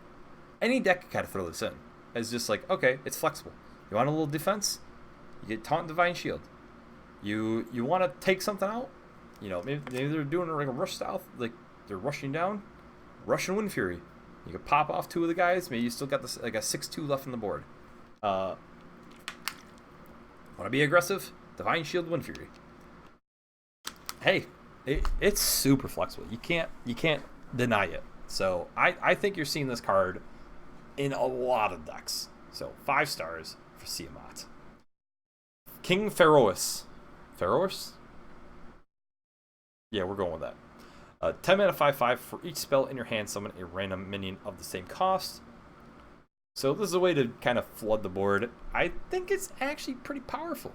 any deck could kind of throw this in. It's just like, okay, it's flexible. You want a little defense? You get Taunt, Divine Shield. You want to take something out? Maybe they're doing like a rush style, like they're rushing down. Rush and Wind Fury. You could pop off 2 of the guys. Maybe you still got this like a 6/2 left on the board. Want to be aggressive? Divine Shield, Wind Fury. Hey, it's super flexible. You can't deny it. So I think you're seeing this card in a lot of decks. So 5 stars for Tiamat. King Pharaohs. Pharaohs? Yeah, we're going with that. 10 mana, 5/5. For each spell in your hand, summon a random minion of the same cost. So this is a way to kind of flood the board. I think it's actually pretty powerful.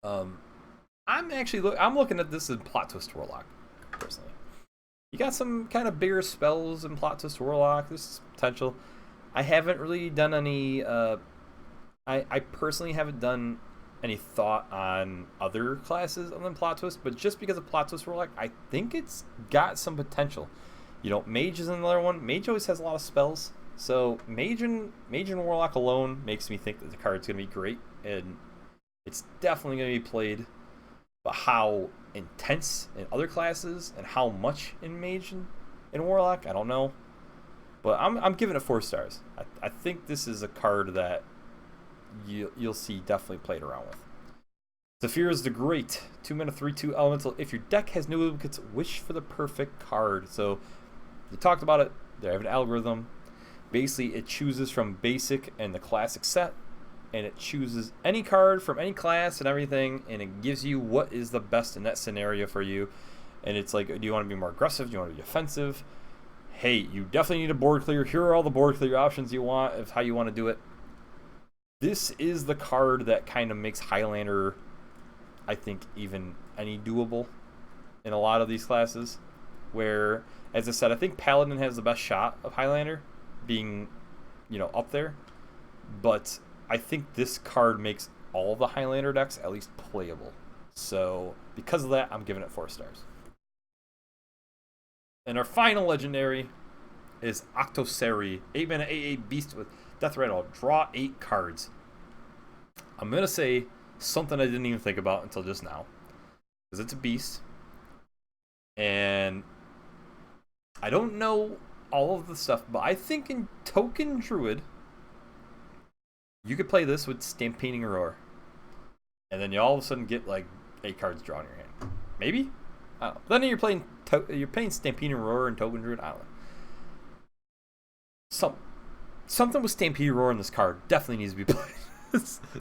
I'm looking at this as Plot Twist Warlock, personally. You got some kind of bigger spells in Plot Twist Warlock. This is potential. I haven't really done any. I personally haven't done any thought on other classes other than Plot Twist, but just because of Plot Twist Warlock, I think it's got some potential. Mage is another one. Mage always has a lot of spells, so Mage and Warlock alone makes me think that the card's gonna be great, and it's definitely gonna be played. But how intense in other classes and how much in Mage and Warlock, I don't know. But I'm giving it 4 stars. I think this is a card that you'll see definitely played around with. Zephyr the Great, 2 mana, 3/2 elemental. If your deck has no duplicates, wish for the perfect card. So we talked about it. They have an algorithm. Basically, it chooses from basic and the classic set, and it chooses any card from any class and everything, and it gives you what is the best in that scenario for you. And it's like, do you want to be more aggressive? Do you want to be offensive? Hey, you definitely need a board clear. Here are all the board clear options you want of how you want to do it. This is the card that kind of makes Highlander, I think, even any doable in a lot of these classes. Where, as I said, I think Paladin has the best shot of Highlander being, up there. But I think this card makes all the Highlander decks at least playable. So, because of that, I'm giving it 4 stars. And our final legendary is Octoseri. 8 mana, 8/8 beast with Death Rattle. Draw 8 cards. I'm going to say something I didn't even think about until just now. Because it's a beast. And I don't know all of the stuff, but I think in Token Druid, you could play this with Stampeding Roar. And then you all of a sudden get like 8 cards drawn in your hand. Maybe? I don't know. Then you're playing Stampeding Roar and Token Druid. I don't know. something with Stampede Roar in this card definitely needs to be played.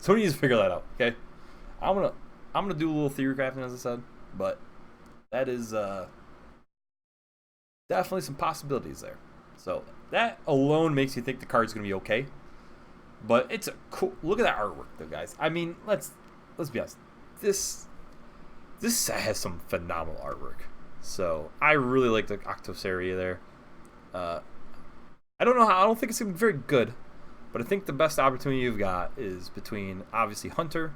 Somebody needs to figure that out. Okay, I'm gonna do a little theory crafting, as I said, but that is definitely some possibilities there. So that alone makes you think the card's gonna be okay. But it's a cool. Look at that artwork, though, guys. I mean, let's be honest. This set has some phenomenal artwork. So I really like the Octos area there. I don't know how. I don't think it's gonna be very good, but I think the best opportunity you've got is between obviously Hunter,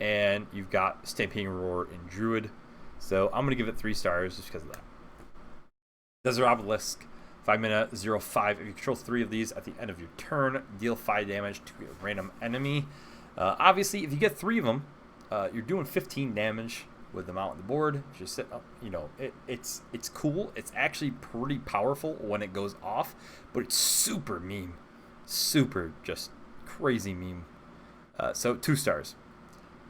and you've got Stampeding Roar and Druid. So I'm gonna give it 3 stars just because of that. Desert Obelisk. 5 mana, 0/5. If you control 3 of these at the end of your turn, deal 5 damage to a random enemy. Obviously, if you get 3 of them, you're doing 15 damage with them out on the board. Just sit up, you know, it's cool. It's actually pretty powerful when it goes off, but it's super meme, super just crazy meme. So 2 stars.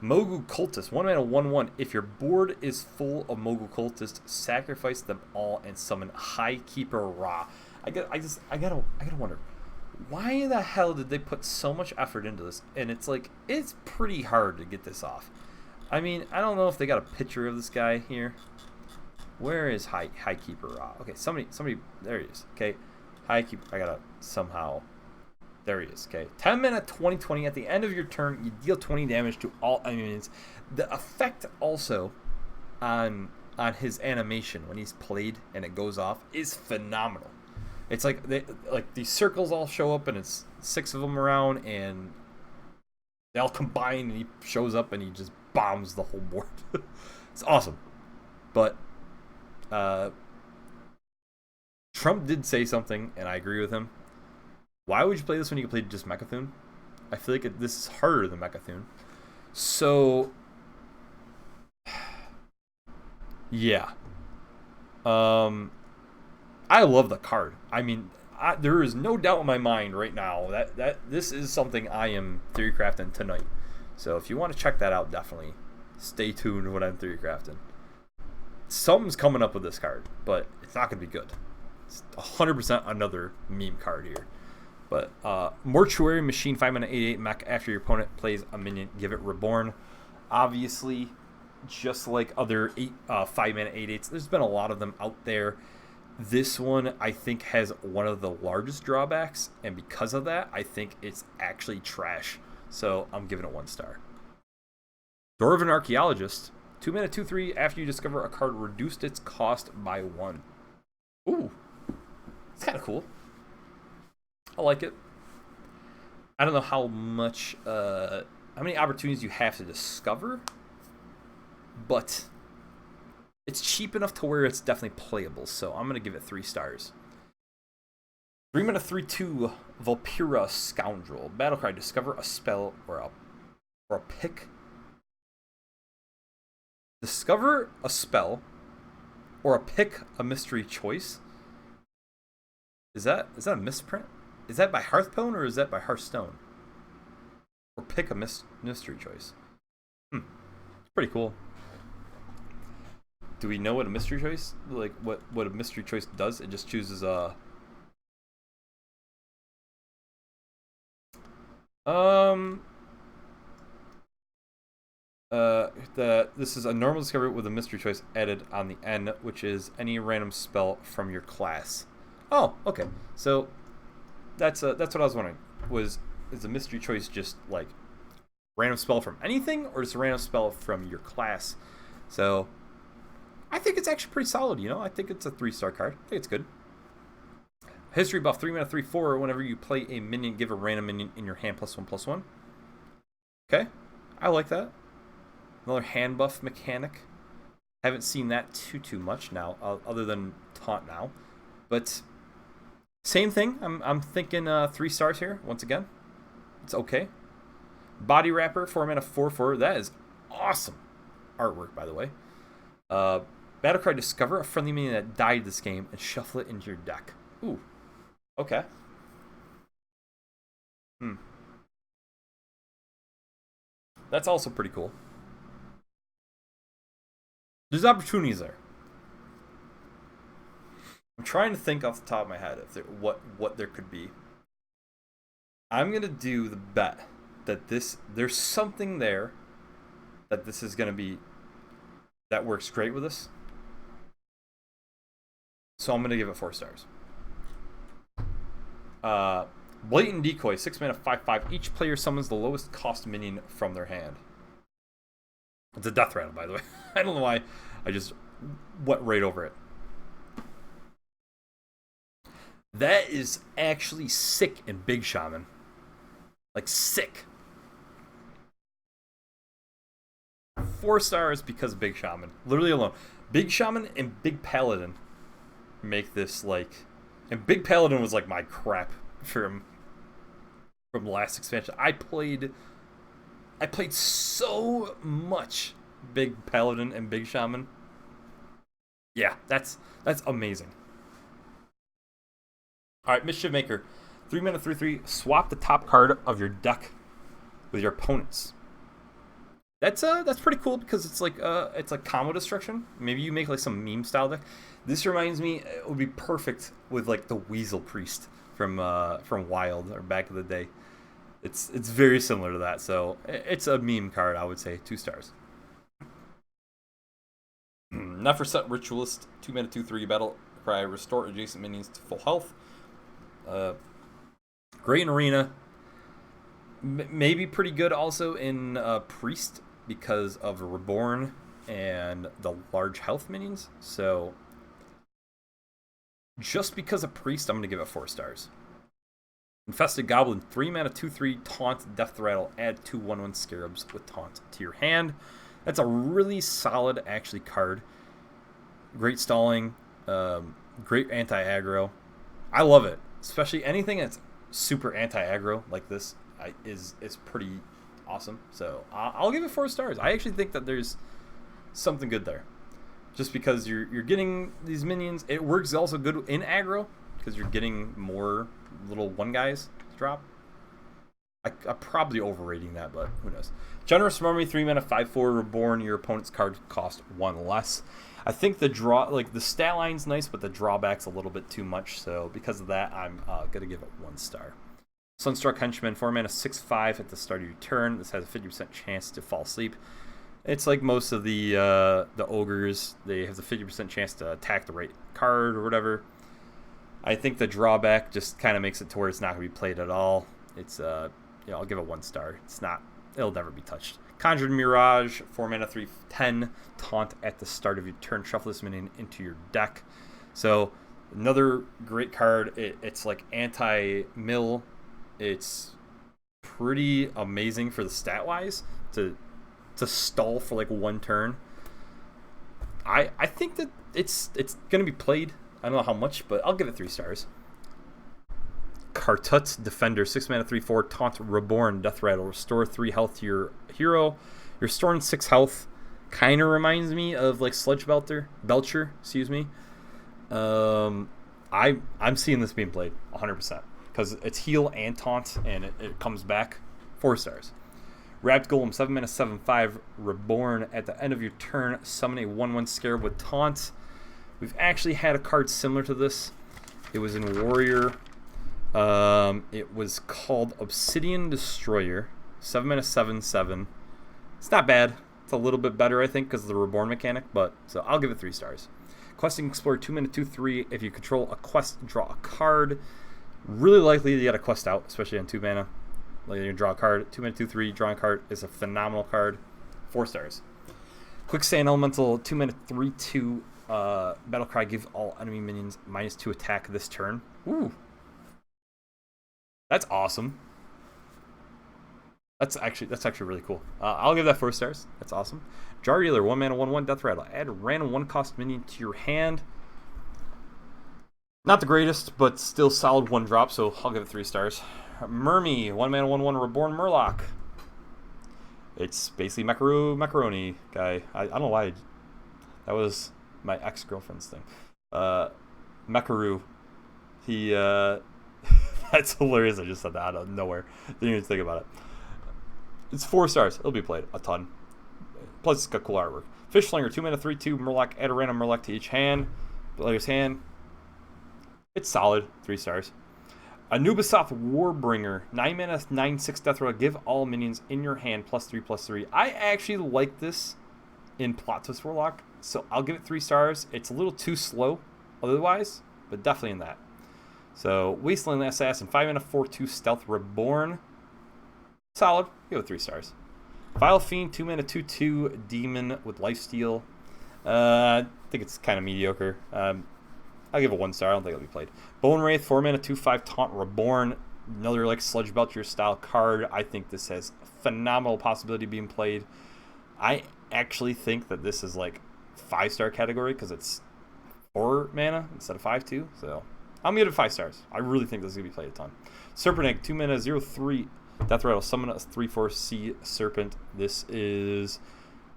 Mogu Cultist, 1 mana, 1/1. If your board is full of Mogu Cultist, sacrifice them all and summon High Keeper Ra. I gotta wonder, why the hell did they put so much effort into this? And it's like, it's pretty hard to get this off. I mean, I don't know if they got a picture of this guy here. Where is High Keeper Ra? Okay, somebody, there he is. Okay, High Keeper. I gotta somehow. There he is, okay. 10 mana, 20/20. At the end of your turn, you deal 20 damage to all enemies. The effect also on his animation when he's played and it goes off is phenomenal. It's like these circles all show up and it's 6 of them around and they all combine and he shows up and he just bombs the whole board. It's awesome. But Trump did say something and I agree with him. Why would you play this when you can play just Mechathune? I feel like this is harder than Mechathune. So, yeah. I love the card. I mean, there is no doubt in my mind right now that this is something I am theory crafting tonight. So if you want to check that out, definitely stay tuned when I'm theory crafting. Something's coming up with this card, but it's not going to be good. It's 100% another meme card here. But Mortuary Machine, 5 mana, 8/8 mech. After your opponent plays a minion, give it Reborn. Obviously, just like other 5 mana 8/8s, there's been a lot of them out there. This one, I think, has one of the largest drawbacks, and because of that, I think it's actually trash. So I'm giving it 1 star. Dwarven Archaeologist, 2 mana, 2/3. After you discover a card, reduced its cost by 1. Ooh, it's kind of cool. I like it. I don't know how many opportunities you have to discover, but it's cheap enough to where it's definitely playable. So I'm gonna give it 3 stars. 3 mana, 3/2. Volpira Scoundrel. Battlecry. Discover a spell or a pick. Discover a spell or pick a mystery choice. Is that a misprint? Is that by Hearthstone or is that by Hearthstone? Or pick a mystery choice. It's pretty cool. Do we know what a mystery choice, like what a mystery choice does? It just chooses a. This is a normal discovery with a mystery choice added on the end, which is any random spell from your class. Oh, okay. So that's what I was wondering. Is a mystery choice just like random spell from anything, or just a random spell from your class? So I think it's actually pretty solid. You know, I think it's a 3-star card. I think it's good. History buff, 3 mana, 3/4. Whenever you play a minion, give a random minion in your hand +1/+1. Okay, I like that. Another hand buff mechanic. Haven't seen that too much now, other than taunt now. But same thing. I'm thinking 3 stars here once again. It's okay. Body Wrapper, 4 mana, 4/4. That is awesome artwork, by the way. Battlecry. Discover a friendly minion that died this game and shuffle it into your deck. Ooh. Okay. That's also pretty cool. There's opportunities there. I'm trying to think off the top of my head if what there could be. I'm gonna do the bet that there's something there that this is gonna be that works great with us. So I'm gonna give it 4 stars. Blatant Decoy, 6 mana, 5/5. Each player summons the lowest cost minion from their hand. It's a death rattle, by the way. I don't know why I just went right over it. That is actually sick in Big Shaman. Like, sick. 4 stars because of Big Shaman. Literally alone. Big Shaman and Big Paladin make this, like... And Big Paladin was, like, my crap from last expansion. I played so much Big Paladin and Big Shaman. Yeah, that's amazing. Alright, Mischief Maker. 3 mana, 3/3. Swap the top card of your deck with your opponents. That's pretty cool because it's like combo destruction. Maybe you make like some meme style deck. This reminds me, it would be perfect with like the Weasel Priest from Wild or back in the day. It's very similar to that, so it's a meme card. I would say 2 stars. Neferset Ritualist, 2 mana, 2/3. Battle cry. Restore adjacent minions to full health. Great in Arena. Maybe pretty good also in Priest because of Reborn and the large health minions. So just because of Priest, I'm going to give it 4 stars. Infested Goblin, 3 mana, 2/3. Taunt, Death Rattle. Add 2 1/1 Scarabs with Taunt to your hand. That's a really solid actually card. Great stalling. Great anti-aggro. I love it. Especially anything that's super anti-aggro like this is pretty awesome. So I'll give it 4 stars. I actually think that there's something good there. Just because you're getting these minions. It works also good in aggro because you're getting more little 1 guys to drop. I'm probably overrating that, but who knows. Generous Memory, 3 mana, 5/4. Reborn. Your opponent's card cost 1 less. I think the the stat line's nice, but the drawback's a little bit too much. So because of that, I'm gonna give it 1 star. Sunstruck Henchman, 4 mana, 6/5 at the start of your turn. This has a 50% chance to fall asleep. It's like most of the ogres. They have the 50% chance to attack the right card or whatever. I think the drawback just kind of makes it to where it's not gonna be played at all. It's I'll give it 1 star. It'll never be touched. Conjured Mirage, 4 mana, 3/10. Taunt at the start of your turn. Shuffle this minion into your deck. So another great card. It's like anti-mill. It's pretty amazing for the stat wise to stall for like 1 turn. I think that it's gonna be played. I don't know how much, but I'll give it 3 stars. Kartut Defender, 6 mana, 3/4. Taunt, Reborn, Death Rattle. Restore 3 health to your hero. You're restoring 6 health. Kind of reminds me of like Sludge Belcher, excuse me. I'm seeing this being played 100% because it's heal and taunt, and it comes back. 4 stars. Wrapped Golem, 7 mana, 7/5. Reborn. At the end of your turn, summon a 1/1 Scarab with taunt. We've actually had a card similar to this. It was in Warrior. It was called Obsidian Destroyer. 7 mana, 7/7. It's not bad. It's a little bit better, I think, because of the Reborn mechanic, but so I'll give it 3 stars. Questing Explorer, 2 mana, 2/3. If you control a quest, draw a card. Really likely you get a quest out, especially on 2 mana. Like you draw a card. 2 mana, 2/3. Drawing a card is a phenomenal card. 4 stars. Quicksand Elemental, 2 mana, 3/2. Battlecry, give all enemy minions -2 attack this turn. Ooh. That's awesome. That's actually really cool. I'll give that 4 stars. That's awesome. Jar Dealer, 1 mana, 1/1 Death Rattle. Add a random 1 cost minion to your hand. Not the greatest, but still solid 1 drop, so I'll give it 3 stars. Mermy, 1 mana, 1/1 Reborn Murloc. It's basically Macaroni guy. I don't know why. That was my ex-girlfriend's thing. Makaru. He, that's hilarious. I just said that out of nowhere. Didn't even think about it. It's 4 stars. It'll be played a ton. Plus, it's got cool artwork. Fish Slinger, 2 mana, 3/2. Murloc. Add a random Murloc to each hand. Player's hand. It's solid. 3 stars. Anubisoth Warbringer, 9 mana, 9/6 death roll. Give all minions in your hand +3/+3. I actually like this in Plot Twist Warlock, so I'll give it 3 stars. It's a little too slow otherwise, but definitely in that. So Wasteland Assassin, 5 mana, 4/2 Stealth Reborn. Solid. Give it 3 stars. Vile Fiend, 2 mana, 2/2 Demon with Lifesteal. I think it's kind of mediocre. I'll give it 1 star. I don't think it'll be played. Bone Wraith, 4 mana, 2/5 Taunt Reborn. Another like Sludge Belcher style card. I think this has phenomenal possibility of being played. I actually think that this is like 5-star category because it's 4 mana instead of 5 too. So I'm gonna give it 5 stars. I really think this is gonna be played a ton. Serpent Egg, 2 mana, 0/3 Death Rattle. Summon a 3/4 Sea Serpent. This is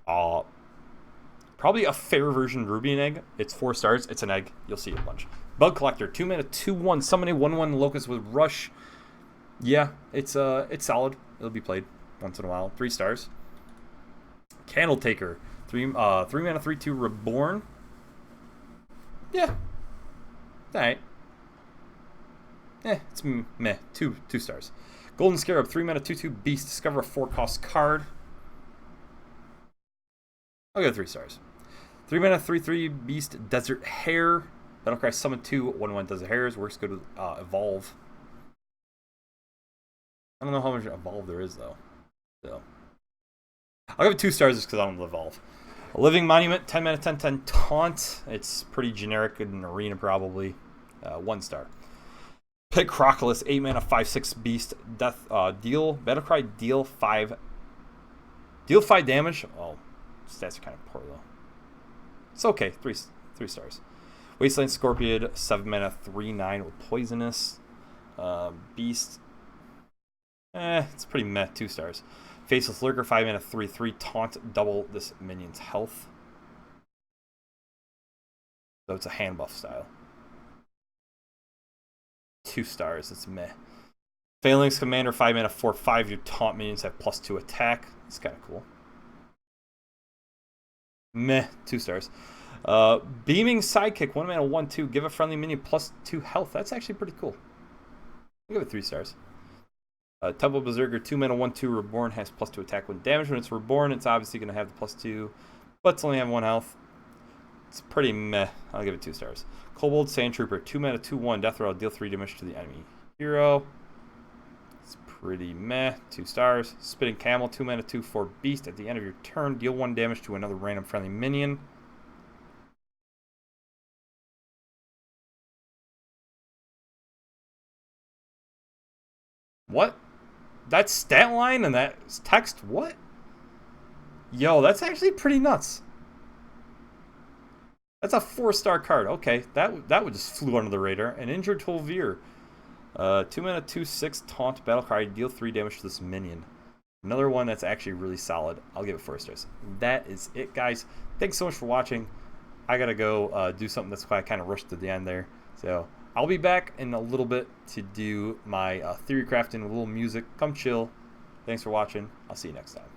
probably a fair version of Ruby and Egg. It's 4 stars. It's an egg. You'll see it a bunch. Bug Collector, 2 mana, 2/1. Summon a 1/1 Locust with Rush. Yeah, it's solid. It'll be played once in a while. 3 stars. Candle Taker, 3 mana, 3/2 Reborn. Yeah. Alright. It's meh. 2 stars. Golden Scarab, 3 mana, 2/2 Beast. Discover a 4-cost card. I'll go 3 stars. 3 mana, 3/3 Beast. Desert Hare. Battlecry, summon 2 1/1 Desert Hares. Works good with Evolve. I don't know how much Evolve there is though. So I'll give it 2 stars just because I don't Evolve. A Living Monument, 10 mana, 10/10 Taunt. It's pretty generic in Arena probably. 1 star. Pit Crocodilus, 8 mana, 5/6 Beast. Death deal Battlecry, deal 5 damage. Oh, stats are kind of poor though. It's okay. 3 stars. Wasteland Scorpion, 7 mana, 3/9 with Poisonous. Beast. It's pretty meh. 2 stars. Faceless Lurker, 5 mana, 3/3 Taunt. Double this minion's health. So it's a hand buff style. 2 stars. It's meh. Phalanx Commander, 5 mana, 4/5. Your taunt minions have +2 attack. It's kind of cool. Meh. 2 stars. Beaming Sidekick, 1 mana, 1/2. Give a friendly minion +2 health. That's actually pretty cool. I'll give it 3 stars. Temple Berserker, 2 mana, 1/2 Reborn. Has +2 attack when damaged. When it's reborn, it's obviously going to have the +2. But it's only have 1 health. It's pretty meh. I'll give it 2 stars. Kobold Sand Trooper, 2 mana, 2/1 Death Rattle. Deal 3 damage to the enemy hero. It's pretty meh. 2 stars. Spitting Camel, 2 mana, 2/4 Beast. At the end of your turn, deal 1 damage to another random friendly minion. What? That stat line and that text? What? Yo, that's actually pretty nuts. That's a 4-star card. Okay, that would just flew under the radar. An Injured Tol'vir. 2 mana, 2/6 Taunt. Battlecry. Deal 3 damage to this minion. Another one that's actually really solid. I'll give it 4 stars. That is it, guys. Thanks so much for watching. I gotta go do something. That's why I kind of rushed to the end there. So I'll be back in a little bit to do my theory crafting, a little music. Come chill. Thanks for watching. I'll see you next time.